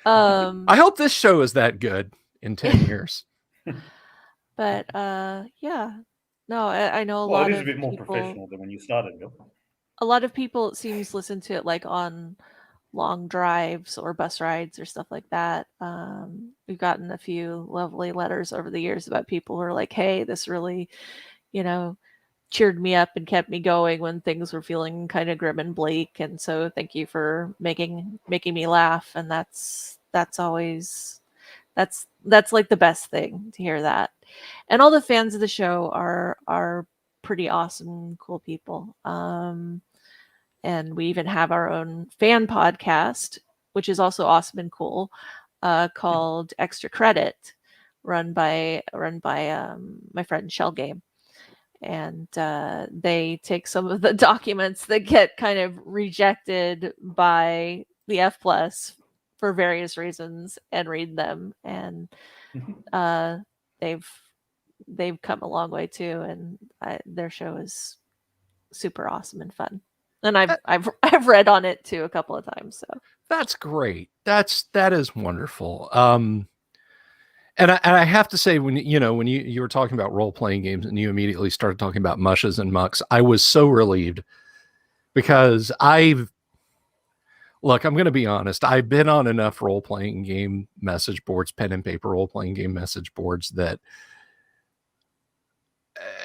I hope this show is that good in 10 years. But yeah, no, I know a lot of people. It is a bit more professional than when you started, Bill. A lot of people, it seems, listen to it like on long drives or bus rides or stuff like that. We've gotten a few lovely letters over the years about people who are like, hey, this really, you know, cheered me up and kept me going when things were feeling kind of grim and bleak. And so thank you for making me laugh. And that's always, that's like the best thing to hear that. And all the fans of the show are pretty awesome, cool people. And we even have our own fan podcast, which is also awesome and cool, called Extra Credit, run by my friend Shell Game. And they take some of the documents that get kind of rejected by the F plus for various reasons and read them. And they've come a long way too, and their show is super awesome and fun. And I've read on it too a couple of times. So that's great. That is wonderful. And I have to say, when you were talking about role-playing games and you immediately started talking about mushes and mucks, I was so relieved, because I'm going to be honest. I've been on enough role-playing game message boards, pen and paper role-playing game message boards, that,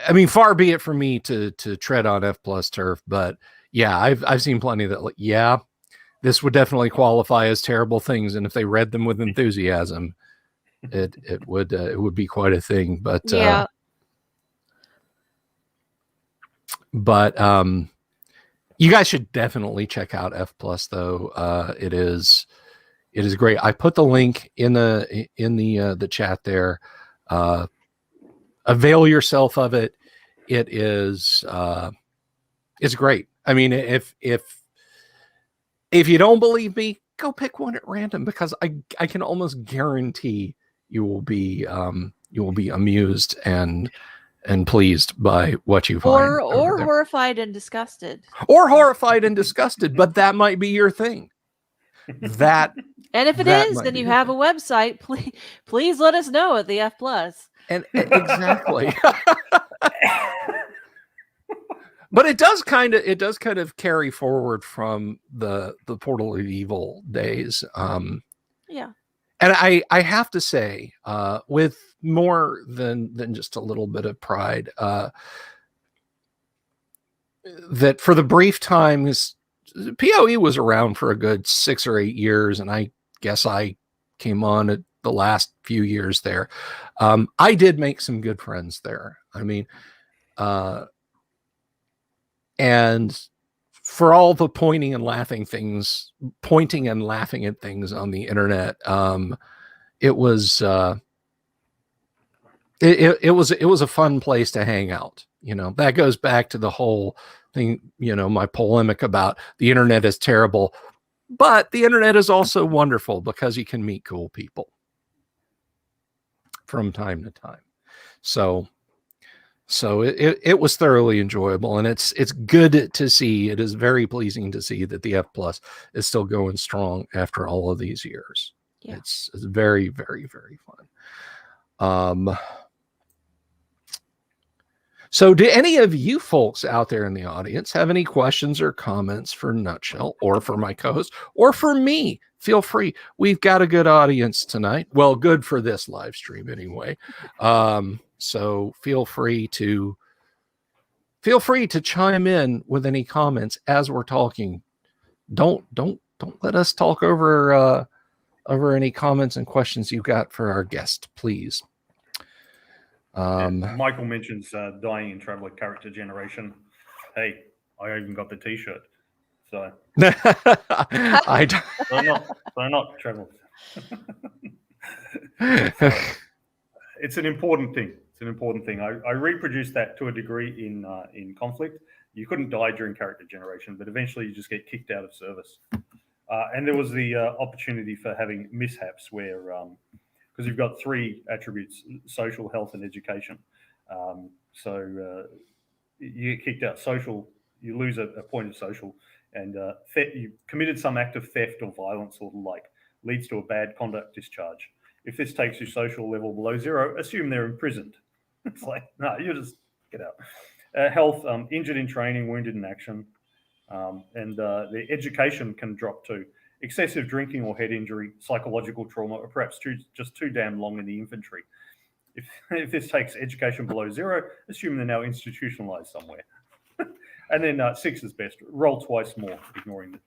I mean, far be it from me to tread on F plus turf, but yeah, I've seen plenty that, like, yeah, this would definitely qualify as terrible things, and if they read them with enthusiasm, it would be quite a thing. But yeah. But you guys should definitely check out F plus, though. It is great. I put the link in the chat there. Avail yourself of it. It is it's great. I mean, if you don't believe me, go pick one at random, because I can almost guarantee you will be amused and pleased by what you find, or horrified and disgusted, but that might be your thing. And if it is, then you have a website. Please let us know at the F plus. And exactly. But it does kind of carry forward from the Portal of Evil days. Yeah. And I have to say, with more than just a little bit of pride, that for the brief time PoE was around for a good 6 or 8 years, and I guess I came on at the last few years there. I did make some good friends there. I mean, and for all the pointing and laughing at things on the internet, it was it was a fun place to hang out. That goes back to the whole thing, my polemic about the internet is terrible, but the internet is also wonderful because you can meet cool people from time to time. So it was thoroughly enjoyable, and it's good to see. It is very pleasing to see that the F+ is still going strong after all of these years. Yeah. It's very, very, very fun. So do any of you folks out there in the audience have any questions or comments for Nutshell or for my co-host or for me? Feel free. We've got a good audience tonight. Well, good for this live stream anyway. So feel free to chime in with any comments as we're talking. Don't let us talk over any comments and questions you got for our guest, please. Michael mentions dying in Traveler character generation. Hey, I even got the T-shirt. So I'm not Traveler. It's an important thing. It's an important thing. I reproduced that to a degree in Conflict. You couldn't die during character generation, but eventually you just get kicked out of service. And there was the opportunity for having mishaps where, because you've got 3 attributes: social, health, and education. So you get kicked out. Social, you lose a point of social, and you committed some act of theft or violence or the like, leads to a bad conduct discharge. If this takes your social level below 0, assume they're imprisoned. It's like, no, you just get out. Health, injured in training, wounded in action. And the education can drop too. Excessive drinking or head injury, psychological trauma, or perhaps just too damn long in the infantry. If this takes education below 0, assume they're now institutionalized somewhere. And then 6 is best. Roll twice more, ignoring it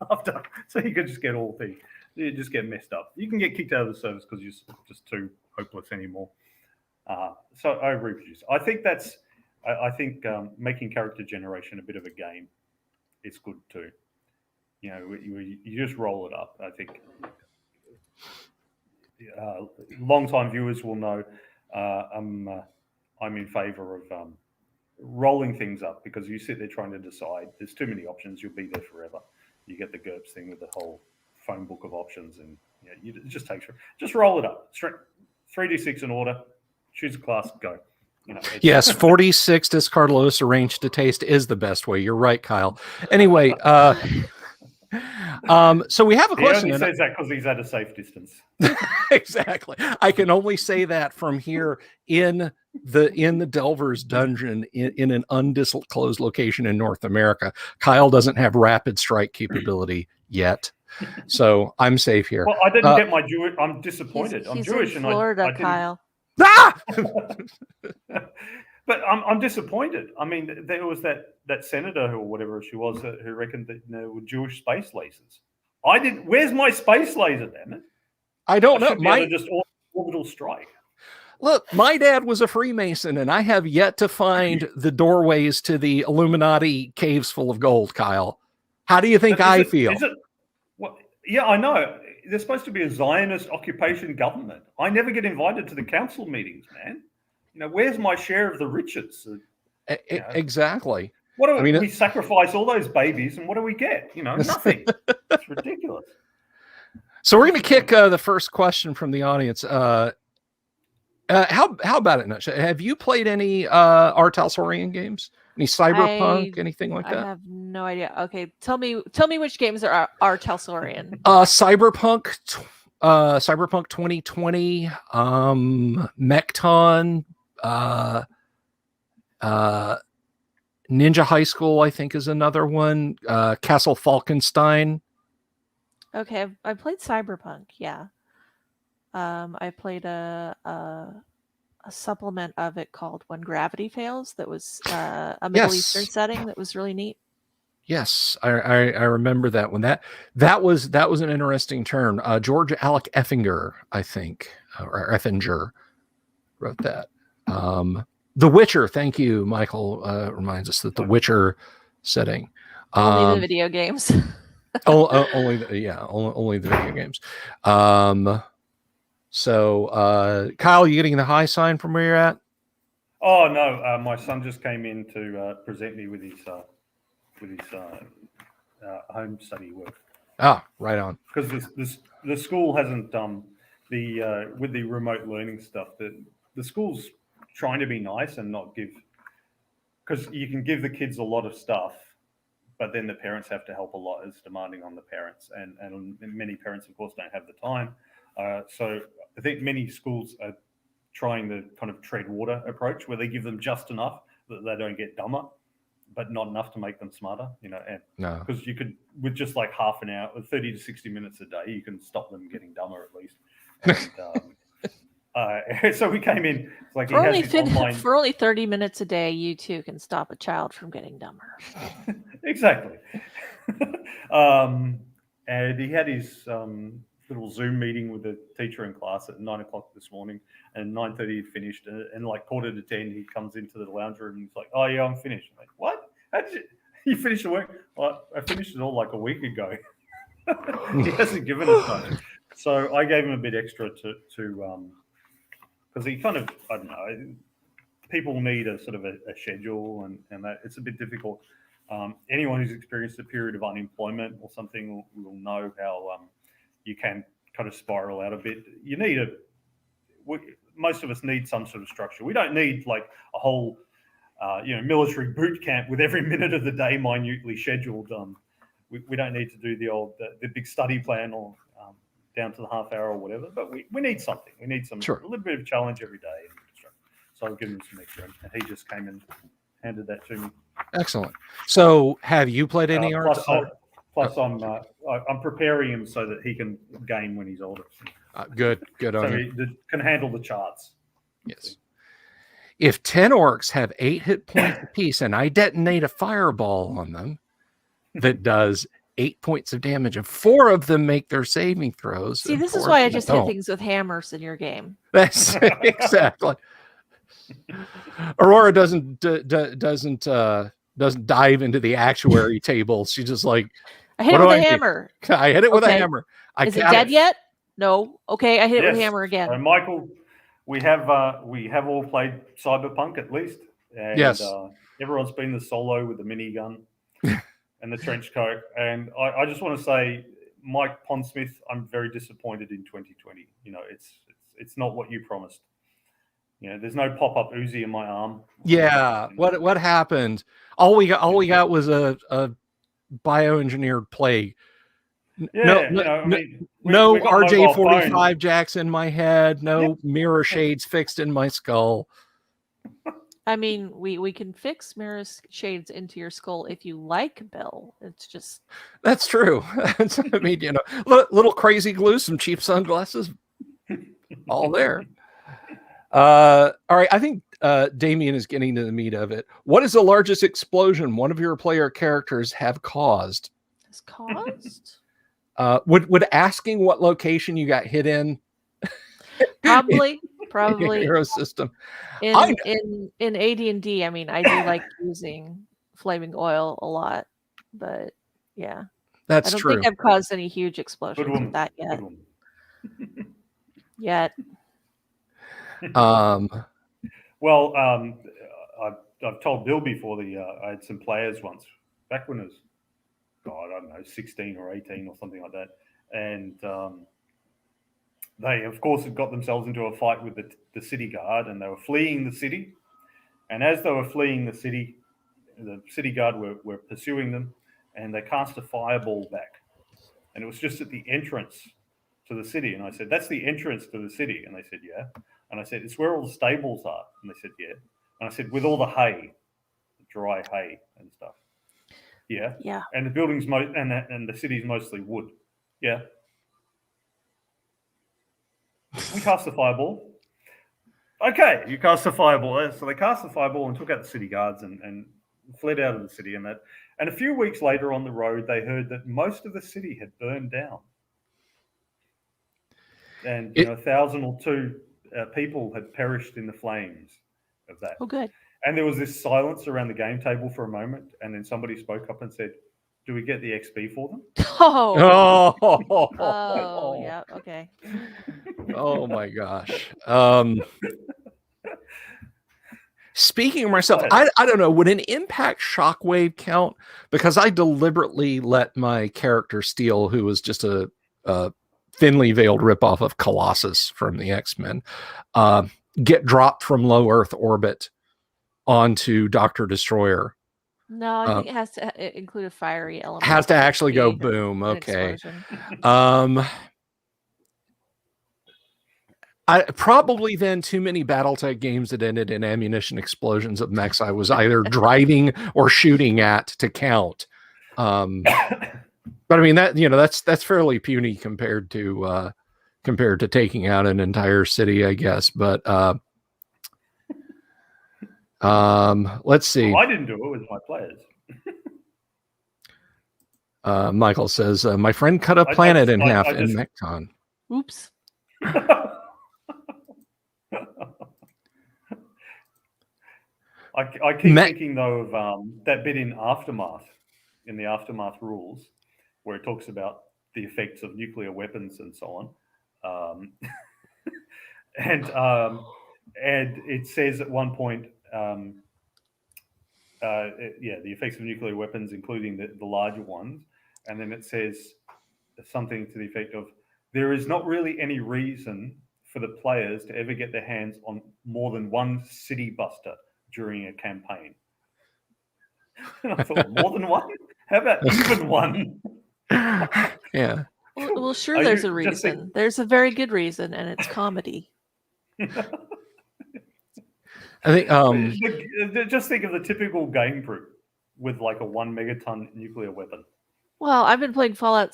after. So you could just get all things. You just get messed up. You can get kicked out of the service because you're just too hopeless anymore. So I reproduce. I think making character generation a bit of a game is good too. You just roll it up. I think long-time viewers will know I'm in favor of rolling things up, because you sit there trying to decide. There's too many options. You'll be there forever. You get the GURPS thing with the whole phone book of options, and it just takes. Just roll it up. 3d6 in order. Choose a class. Go. Yes, 46 discard lowest arranged to taste is the best way. You're right, Kyle. Anyway, so we have a question. He only says that because he's at a safe distance. Exactly. I can only say that from here in the Delver's dungeon in an undisclosed location in North America. Kyle doesn't have rapid strike capability yet, so I'm safe here. Well, I didn't get my Jewish. I'm disappointed. He's I'm Jewish, in Florida, and I Kyle. Ah! But I'm disappointed. I mean, there was that senator or whatever she was who reckoned that there were Jewish space lasers. I didn't. Where's my space laser, damn it? I don't know. Just orbital strike. Look, my dad was a Freemason, and I have yet to find the doorways to the Illuminati caves full of gold, Kyle. How do you think I feel? Well, yeah, I know. There's supposed to be a Zionist occupation government. I never get invited to the council meetings, man. Where's my share of the riches? Exactly. What do we sacrifice all those babies, and what do we get? Nothing. It's ridiculous. So we're going to kick the first question from the audience. How about it, Nutshell? Have you played any R. Talsorian games? Any Cyberpunk? Anything like that? I have no idea. Okay, tell me which games are Talsorian. Cyberpunk 2020, Mechton, Ninja High School, I think, is another one. Castle Falkenstein. Okay, I played Cyberpunk. Yeah. I played a a supplement of it called When Gravity Fails that was a Middle Eastern setting that was really neat. Yes, I remember that one. That was an interesting term. George Alec Effinger, I think, or Effinger, wrote that. The Witcher. Thank you, Michael. Reminds us that the Witcher setting. Only the video games. only the video games. So, Kyle, you getting the high sign from where you're at? Oh no, my son just came in to present me with his home study work. Ah, right on. Because the school hasn't with the remote learning stuff. The school's trying to be nice and not give, because you can give the kids a lot of stuff, but then the parents have to help a lot. It's demanding on the parents, and many parents, of course, don't have the time. So I think many schools are trying the kind of tread water approach, where they give them just enough that they don't get dumber, but not enough to make them smarter. Because you could, with just like half an hour, 30 to 60 minutes a day, you can stop them getting dumber at least. And, so we came in. It's like for only 30 minutes a day, you too can stop a child from getting dumber. Exactly. And he had his little Zoom meeting with the teacher in class at 9:00 this morning, and 9:30 he finished, and like 9:45 he comes into the lounge room and he's like, "Oh yeah, I'm finished." I'm like, "What? How did you finish the work?" Well, I finished it all like a week ago. He hasn't given us much, so I gave him a bit extra to because he kind of, I don't know, people need a sort of a schedule, and that it's a bit difficult. Anyone who's experienced a period of unemployment or something will know how you can kind of spiral out a bit. You need most of us need some sort of structure. We don't need like a whole, military boot camp with every minute of the day minutely scheduled. We don't need to do the big study plan or down to the half hour or whatever. But we need something. We need a little bit of challenge every day. So I've given him some extra, and he just came and handed that to me. Excellent. So, have you played any art? Plus, I'm preparing him so that he can game when he's older. Good on so you. He can handle the charts. Yes. If 10 orcs have 8 hit points apiece, and I detonate a fireball on them that does 8 points of damage, and 4 of them make their saving throws. See, this is why I just hit things with hammers in your game. That's exactly. Aurora doesn't dive into the actuary table. She's just like, I hit it with a hammer. I hit it with a hammer. Is it dead yet? No. Okay, I hit it with a hammer again. Michael, we have all played Cyberpunk at least. And, yes. Everyone's been the solo with the minigun and the trench coat. And I just want to say, Mike Pondsmith, I'm very disappointed in 2020. It's not what you promised. There's no pop-up Uzi in my arm. Yeah. What happened? All we got was a bioengineered plague. Yeah, no RJ-45 jacks in my head. No mirror shades fixed in my skull. I mean, we can fix mirror shades into your skull if you like, Bill. It's just that's true. I mean, little crazy glue, some cheap sunglasses, all there. All right, I think Damien is getting to the meat of it. What is the largest explosion one of your player characters have caused? Has caused? Would asking what location you got hit in probably hero system in AD&D. I mean, I do like using flaming oil a lot, but yeah, that's true. I don't think I've caused any huge explosions with that yet. Well, I've told Bill before I had some players once back when it was, I don't know, 16 or 18 or something like that, and they, of course, had got themselves into a fight with the city guard, and they were fleeing the city. And as they were fleeing the city guard were pursuing them, and they cast a fireball back, and it was just at the entrance to the city. And I said, "That's the entrance to the city," and they said, "Yeah." And I said, "It's where all the stables are." And they said, "Yeah." And I said, "With all the hay, the dry hay and stuff." "Yeah." Yeah. And the buildings and the city's mostly wood. "Yeah." We cast the fireball. Okay, you cast a fireball. So they cast the fireball and took out the city guards and fled out of the city. And a few weeks later on the road, they heard that most of the city had burned down. And 1,000 or 2 people had perished in the flames of that. Oh, good. And there was this silence around the game table for a moment, and then somebody spoke up and said, "Do we get the XP for them?" Oh, yeah, okay. Oh my gosh. Speaking of myself, I don't know, would an impact shockwave count? Because I deliberately let my character Steel, who was just a thinly veiled ripoff of Colossus from the X-Men, get dropped from low Earth orbit onto Dr. Destroyer. No, I think it has to include a fiery element. Has to actually go boom. Okay. I probably then too many BattleTech games that ended in ammunition explosions of mechs I was either driving or shooting at to count. But I mean that's fairly puny compared to taking out an entire city, I guess. But let's see. I didn't do it with my players. Michael says, my friend cut a planet in half in MechCon. Oops. I keep thinking though of that bit in the Aftermath rules, where it talks about the effects of nuclear weapons and so on, and it says at one point, the effects of nuclear weapons, including the larger ones, and then it says something to the effect of, there is not really any reason for the players to ever get their hands on more than one city buster during a campaign. And I thought, more than one? How about even one? Yeah. Well, sure, there's a reason. There's a very good reason, and it's comedy. I think just think of the typical game group with like a 1 megaton nuclear weapon. Well, I've been playing Fallout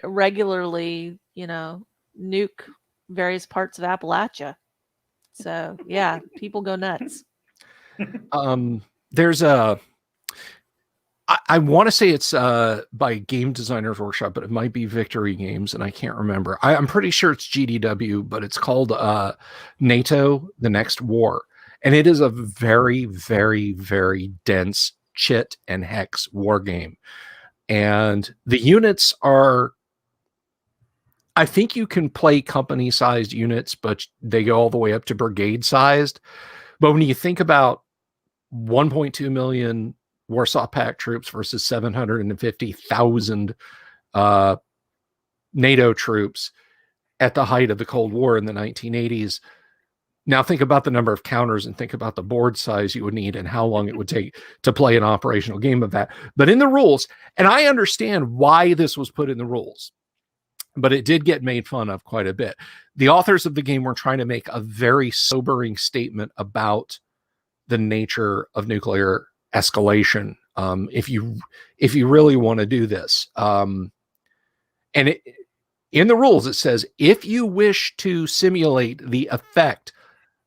regularly, nuke various parts of Appalachia. So yeah, people go nuts. There's I want to say it's by Game Designers Workshop, but it might be Victory Games, and I can't remember. I'm pretty sure it's GDW, but it's called NATO: The Next War, and it is a very, very, very dense chit and hex war game. And the units are, I think you can play company-sized units, but they go all the way up to brigade-sized. But when you think about 1.2 million Warsaw Pact troops versus 750,000 NATO troops at the height of the Cold War in the 1980s, now think about the number of counters and think about the board size you would need and how long it would take to play an operational game of that. But in the rules, and I understand why this was put in the rules, but it did get made fun of quite a bit. The authors of the game were trying to make a very sobering statement about the nature of nuclear escalation. If you really want to do this, in the rules, it says, if you wish to simulate the effect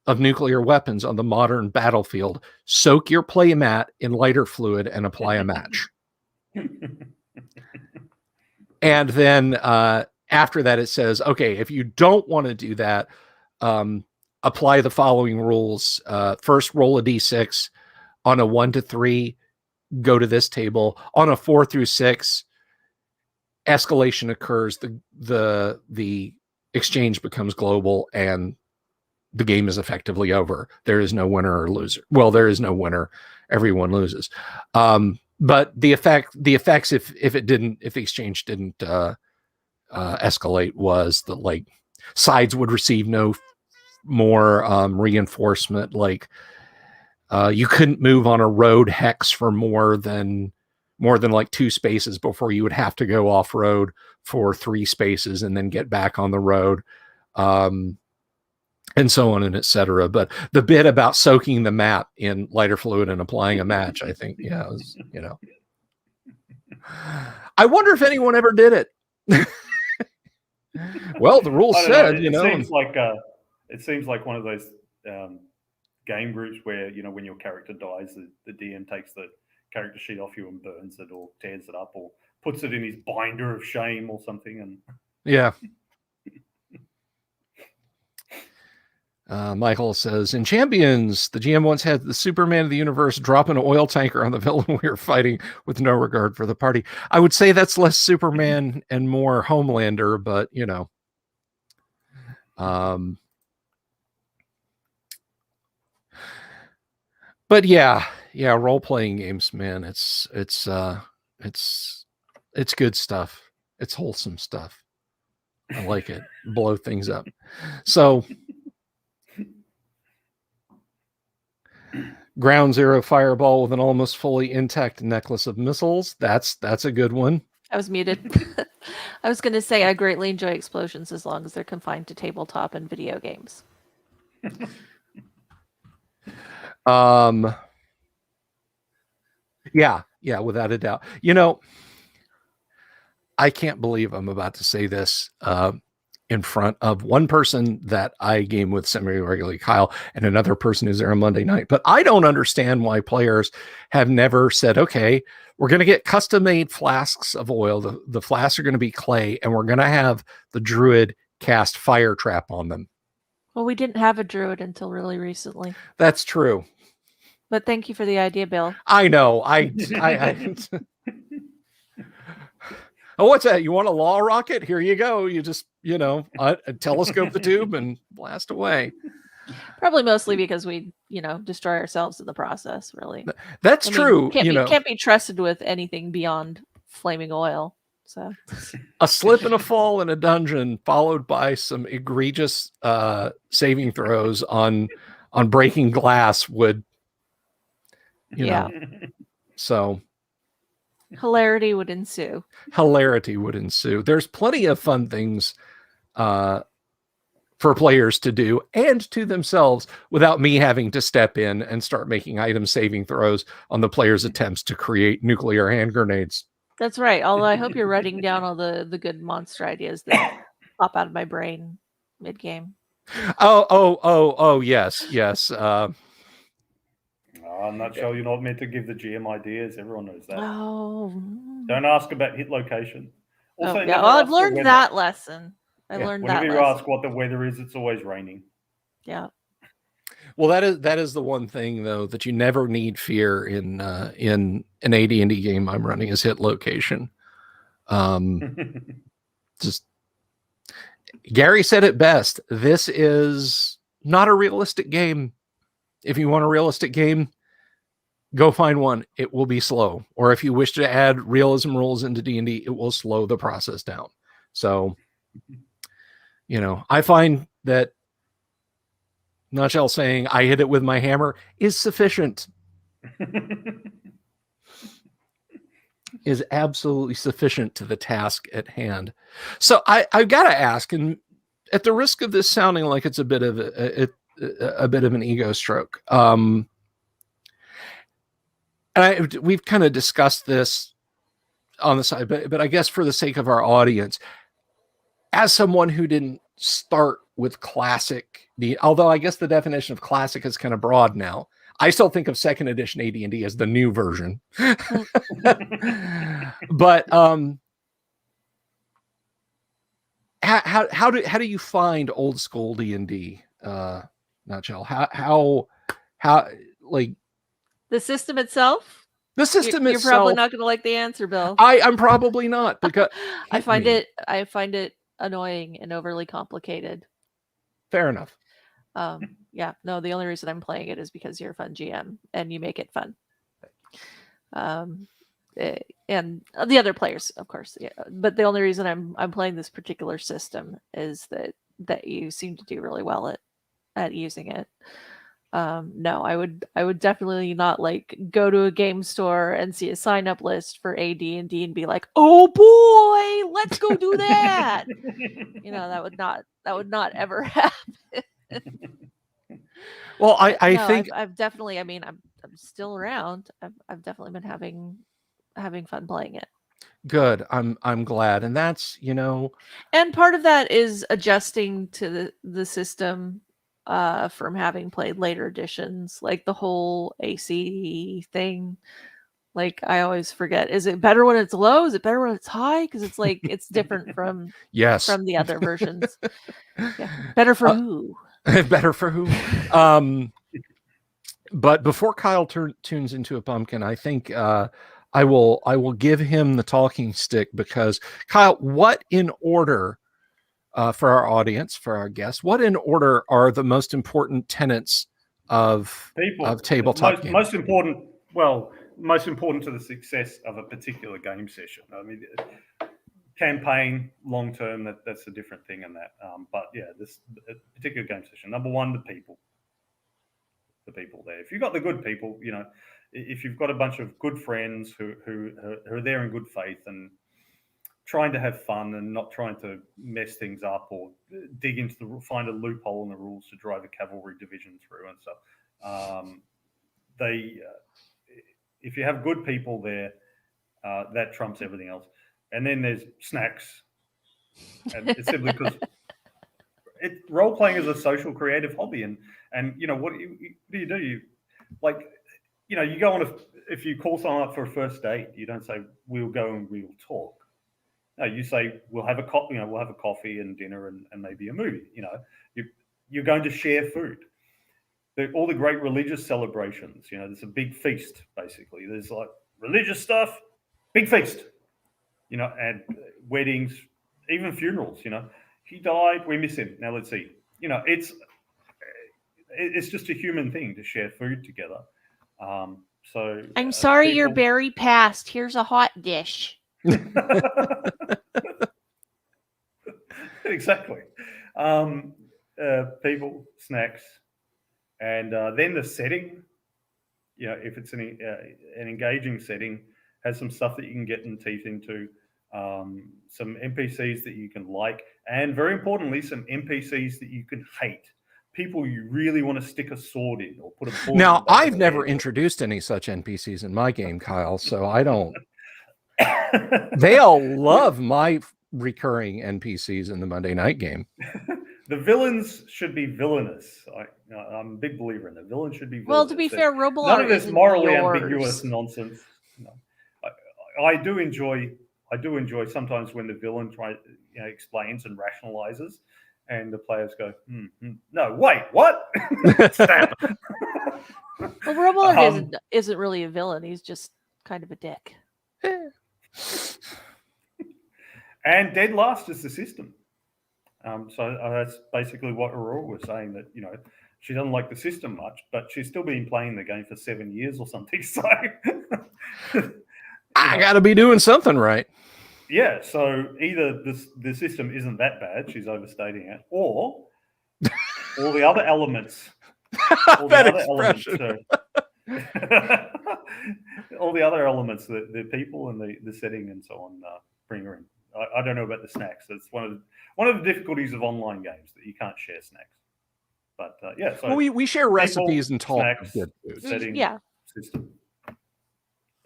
of nuclear weapons on the modern battlefield, soak your play mat in lighter fluid and apply a match. And then after that, it says, okay, if you don't want to do that, apply the following rules. First, roll a d6. On a 1 to 3, go to this table. On a 4 through 6, escalation occurs. The exchange becomes global, and the game is effectively over. There is no winner or loser. Well, there is no winner. Everyone loses. But the effects, if the exchange didn't escalate, was that sides would receive no more reinforcement. You couldn't move on a road hex for more than 2 spaces before you would have to go off road for 3 spaces and then get back on the road, and so on and etc. But the bit about soaking the map in lighter fluid and applying a match, I think, was, I wonder if anyone ever did it. Well, the rules said, It seems like it seems like one of those game groups where, when your character dies, the DM takes the character sheet off you and burns it or tears it up or puts it in his binder of shame or something. And yeah. Michael says, in Champions, the GM once had the Superman of the universe drop an oil tanker on the villain we were fighting with no regard for the party. I would say that's less Superman and more Homelander, but but yeah, role-playing games, man, it's good stuff. It's wholesome stuff. I like it. Blow things up. So Ground Zero fireball with an almost fully intact necklace of missiles. That's a good one. I was muted. I was going to say I greatly enjoy explosions as long as they're confined to tabletop and video games. Yeah, without a doubt. I can't believe I'm about to say this in front of one person that I game with semi-regularly, Kyle, and another person who's there on Monday night. But I don't understand why players have never said, okay, we're going to get custom-made flasks of oil. The flasks are going to be clay, and we're going to have the druid cast fire trap on them. Well, we didn't have a druid until really recently. That's true. But thank you for the idea, Bill. I know. Oh, what's that? You want a law rocket? Here you go. You just, telescope the tube and blast away. Probably mostly because we, destroy ourselves in the process, really. That's true. Can't be trusted with anything beyond flaming oil. So a slip and a fall in a dungeon followed by some egregious saving throws on breaking glass would, so hilarity would ensue. There's plenty of fun things for players to do and to themselves without me having to step in and start making item saving throws on the player's attempts to create nuclear hand grenades. That's right. Although I hope you're writing down all the good monster ideas that pop out of my brain mid-game. Oh, yes. I'm not sure you're not meant to give the GM ideas. Everyone knows that. Oh. Don't ask about hit location. Also, well, I've learned that lesson. Whenever you ask what the weather is, it's always raining. Yeah. Well, that is the one thing though that you never need fear in an AD&D game I'm running is hit location. Just Gary said it best. This is not a realistic game. If you want a realistic game, go find one. It will be slow. Or if you wish to add realism rules into D&D, it will slow the process down. So, I find that Nutshell saying I hit it with my hammer is sufficient. Is absolutely sufficient to the task at hand. So I've got to ask, and at the risk of this sounding like it's a bit of an ego stroke, and we've kind of discussed this on the side, but I guess for the sake of our audience, as someone who didn't start with classic, although I guess the definition of classic is kind of broad now, I still think of second edition AD&D as the new version. But how do you find old school D&D? Nutshell. How like the system itself? The system you're itself. You're probably not going to like the answer, Bill. I'm probably not, because I find it annoying and overly complicated. Fair enough. Yeah, no, the only reason I'm playing it is because you're a fun GM and you make it fun. And the other players, of course, yeah. But the only reason I'm playing this particular system is that you seem to do really well at using it. No, I would definitely not go to a game store and see a sign up list for AD&D and be like, oh boy, let's go do that. That would not ever happen. Well, I think I've definitely, I'm still around. I've definitely been having fun playing it. Good. I'm glad. And that's, and part of that is adjusting to the system from having played later editions, like the whole AC thing. Like, I always forget, is it better when it's low? Is it better when it's high? Because it's like, it's different from the other versions. Yeah. Better for who? Better for who? But before Kyle tunes into a pumpkin, I think I will give him the talking stick, because Kyle, what in order for our audience, for our guests, what in order are the most important tenets of tabletop games? Most important to the success of a particular game session. I mean, campaign long term, that's a different thing in that. But yeah, this particular game session, number one, the people there. If you've got the good people, you know, if you've got a bunch of good friends who are there in good faith and trying to have fun and not trying to mess things up or find a loophole in the rules to drive a cavalry division through and stuff. If you have good people there, that trumps everything else. And then there's snacks. And it's simply because role playing is a social, creative hobby, and you know what do you do? You you go on if you call someone up for a first date, you don't say we'll go and we'll talk. No, you say we'll have a coffee and dinner and maybe a movie. You know, you're going to share food. All the great religious celebrations, you know, there's a big feast basically. There's like religious stuff, big feast. You know, and weddings, even funerals. You know, he died, we miss him. Now let's see. You know, it's just a human thing to share food together. So I'm sorry you're very past. Here's a hot dish. Exactly. People, snacks, and then the setting. You know, if it's an engaging setting, has some stuff that you can get in teeth into, some NPCs that you can like, and very importantly, some NPCs that you can hate. People you really want to stick a sword in or put a bullet. Now, I've never introduced any such NPCs in my game, Kyle, so I don't. They all love my recurring NPCs in the Monday night game. The villains should be villainous. I'm a big believer in the villain should be villainous. Well, to be fair, Robillard none of this morally yours. ambiguous nonsense. No. I do enjoy sometimes when the villain explains and rationalizes, and the players go, no, wait, what? Stab. Well, Robillard isn't really a villain. He's just kind of a dick. And dead last is the system. So that's basically what Aurora was saying, that, you know, she doesn't like the system much, but she's still been playing the game for 7 years or something. So I got to be doing something right. Yeah. So either the system isn't that bad, she's overstating it, or all the other elements. All the other elements, the people and the setting and so on, bring her in. I don't know about the snacks. That's one of the difficulties of online games, that you can't share snacks. But yeah, so we share recipes and talk. Snacks, setting, system.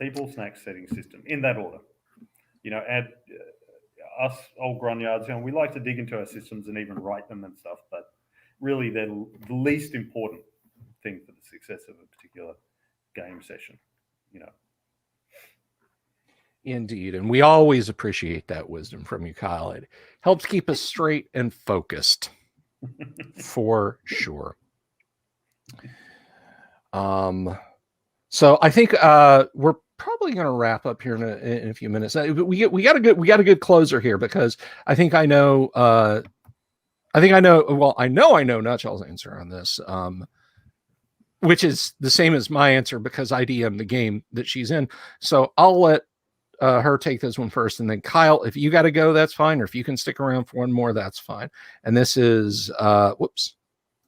People, snacks, setting, system, in that order. You know, and us old grognards, you know, we like to dig into our systems and even write them and stuff. But really, they're the least important thing for the success of a particular game session. You know. Indeed. And we always appreciate that wisdom from you, Kyle. It helps keep us straight and focused. For sure. So I think we're probably going to wrap up here in a few minutes. But we got a good closer here, because I think I know Nutshell's answer on this, which is the same as my answer, because I DM the game that she's in. So I'll let her take this one first, and then Kyle, if you got to go, that's fine, or if you can stick around for one more, that's fine. And this is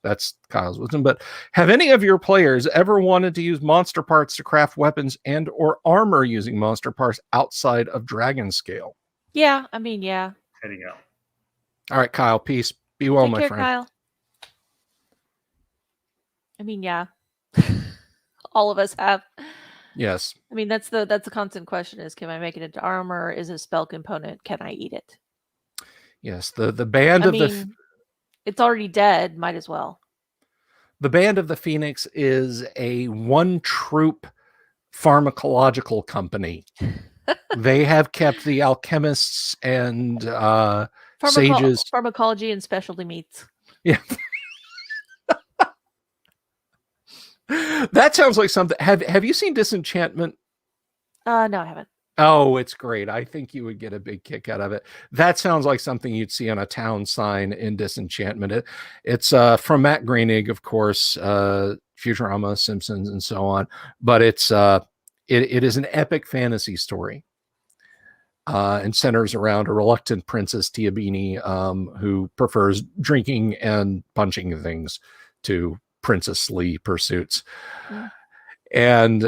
that's Kyle's wisdom. But have any of your players ever wanted to use monster parts to craft weapons and or armor using monster parts outside of dragon scale? Yeah, I mean, yeah. Heading out. All right, Kyle, peace. Be well, Take my care, friend. Kyle. I mean, yeah. All of us have. Yes. I mean, that's the constant question is, can I make it into armor? Is it a spell component? Can I eat it? Yes. The band it's already dead. Might as well. The Band of the Phoenix is a one-troop pharmacological company. They have kept the alchemists and sages. Pharmacology and specialty meats. Yeah. That sounds like something. Have you seen Disenchantment? No, I haven't. Oh, it's great. I think you would get a big kick out of it. That sounds like something you'd see on a town sign in Disenchantment. It's from Matt Groening, of course, Futurama, Simpsons, and so on. But it is an epic fantasy story. And centers around a reluctant Princess Tiabini, who prefers drinking and punching things to princessly pursuits. Yeah. And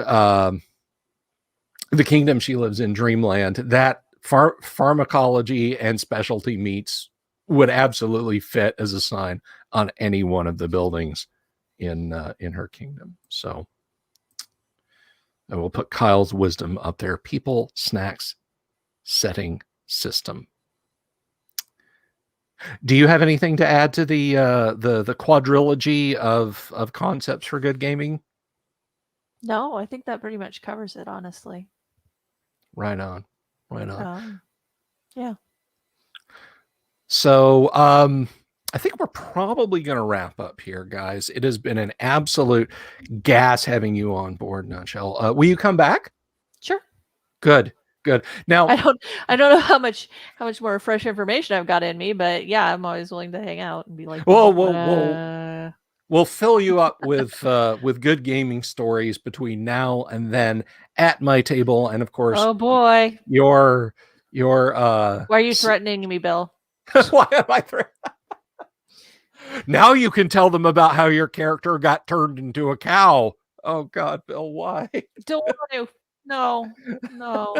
the kingdom she lives in, Dreamland, that pharmacology and specialty meats would absolutely fit as a sign on any one of the buildings in her kingdom. So I will put Kyle's wisdom up there. People, snacks, setting, system. Do you have anything to add to the quadrilogy of concepts for good gaming? No, I think that pretty much covers it, honestly. Right on. Yeah. So I think we're probably going to wrap up here, guys. It has been an absolute gas having you on board, Nutshell. Will you come back? Sure. Good. Now I don't know how much more fresh information I've got in me, but yeah, I'm always willing to hang out and be like, we'll fill you up with good gaming stories between now and then at my table, and of course, oh boy, your why are you threatening me, Bill? Why am I threatening? Now you can tell them about how your character got turned into a cow. Oh God, Bill, why? Don't want to. No. No.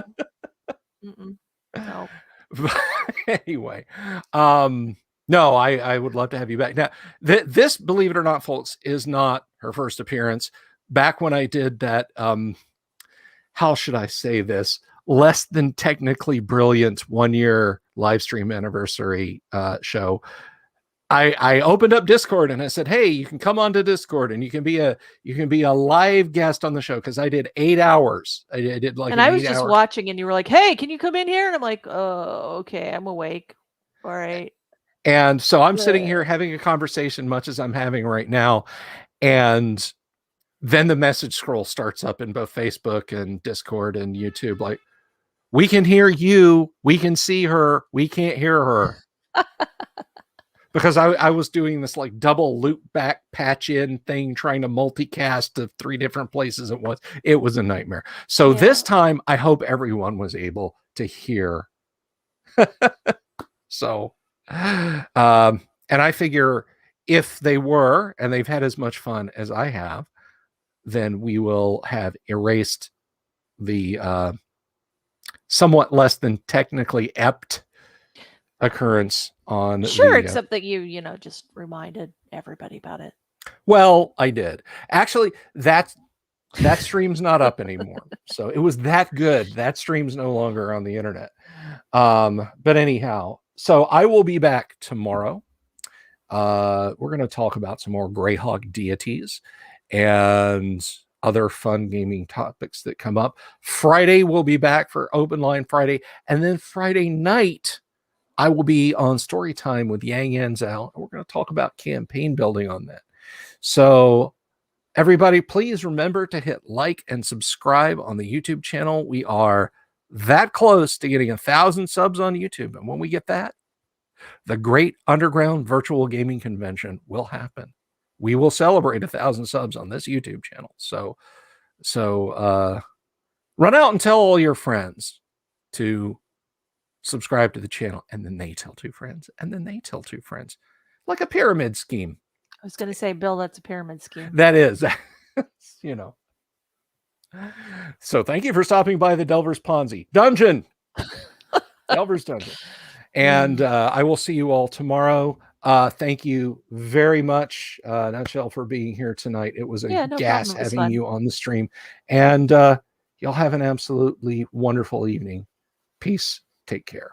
Anyway, no, I would love to have you back. Now, this, believe it or not, folks, is not her first appearance. Back when I did that, how should I say this? Less than technically brilliant 1-year live stream anniversary show. I opened up Discord and I said, hey, you can come onto Discord and you can be a live guest on the show, because I did 8 hours. I did like, and I was just watching, and you were like, hey, can you come in here? And I'm like, oh, okay, I'm awake. All right. And so I'm sitting here having a conversation, much as I'm having right now, and then the message scroll starts up in both Facebook and Discord and YouTube, like, we can hear you, we can see her, we can't hear her. Because I was doing this like double loop back patch in thing, trying to multicast to 3 different places at once. It was a nightmare. So this time I hope everyone was able to hear. So, and I figure if they were, and they've had as much fun as I have, then we will have erased the somewhat less than technically ept occurrence on except that you just reminded everybody about it. Well, I did. Actually, that stream's not up anymore. So it was that good. That stream's no longer on the internet. But anyhow, so I will be back tomorrow. We're going to talk about some more Greyhawk deities and other fun gaming topics that come up. Friday we'll be back for Open Line Friday, and then Friday night I will be on Story Time with Yang Yanzhao, and we're going to talk about campaign building on that. So everybody, please remember to hit like and subscribe on the YouTube channel. We are that close to getting 1,000 subs on YouTube. And when we get that, the Great Underground Virtual Gaming Convention will happen. We will celebrate 1,000 subs on this YouTube channel. So run out and tell all your friends to subscribe to the channel, and then they tell 2 friends, and then they tell 2 friends, like a pyramid scheme. I was going to say, Bill, that's a pyramid scheme. That is, So thank you for stopping by the Delver's Ponzi Dungeon, Delver's Dungeon, and I will see you all tomorrow. Thank you very much, Nutshell, for being here tonight. It was a gas having you on the stream, and y'all have an absolutely wonderful evening. Peace. Take care.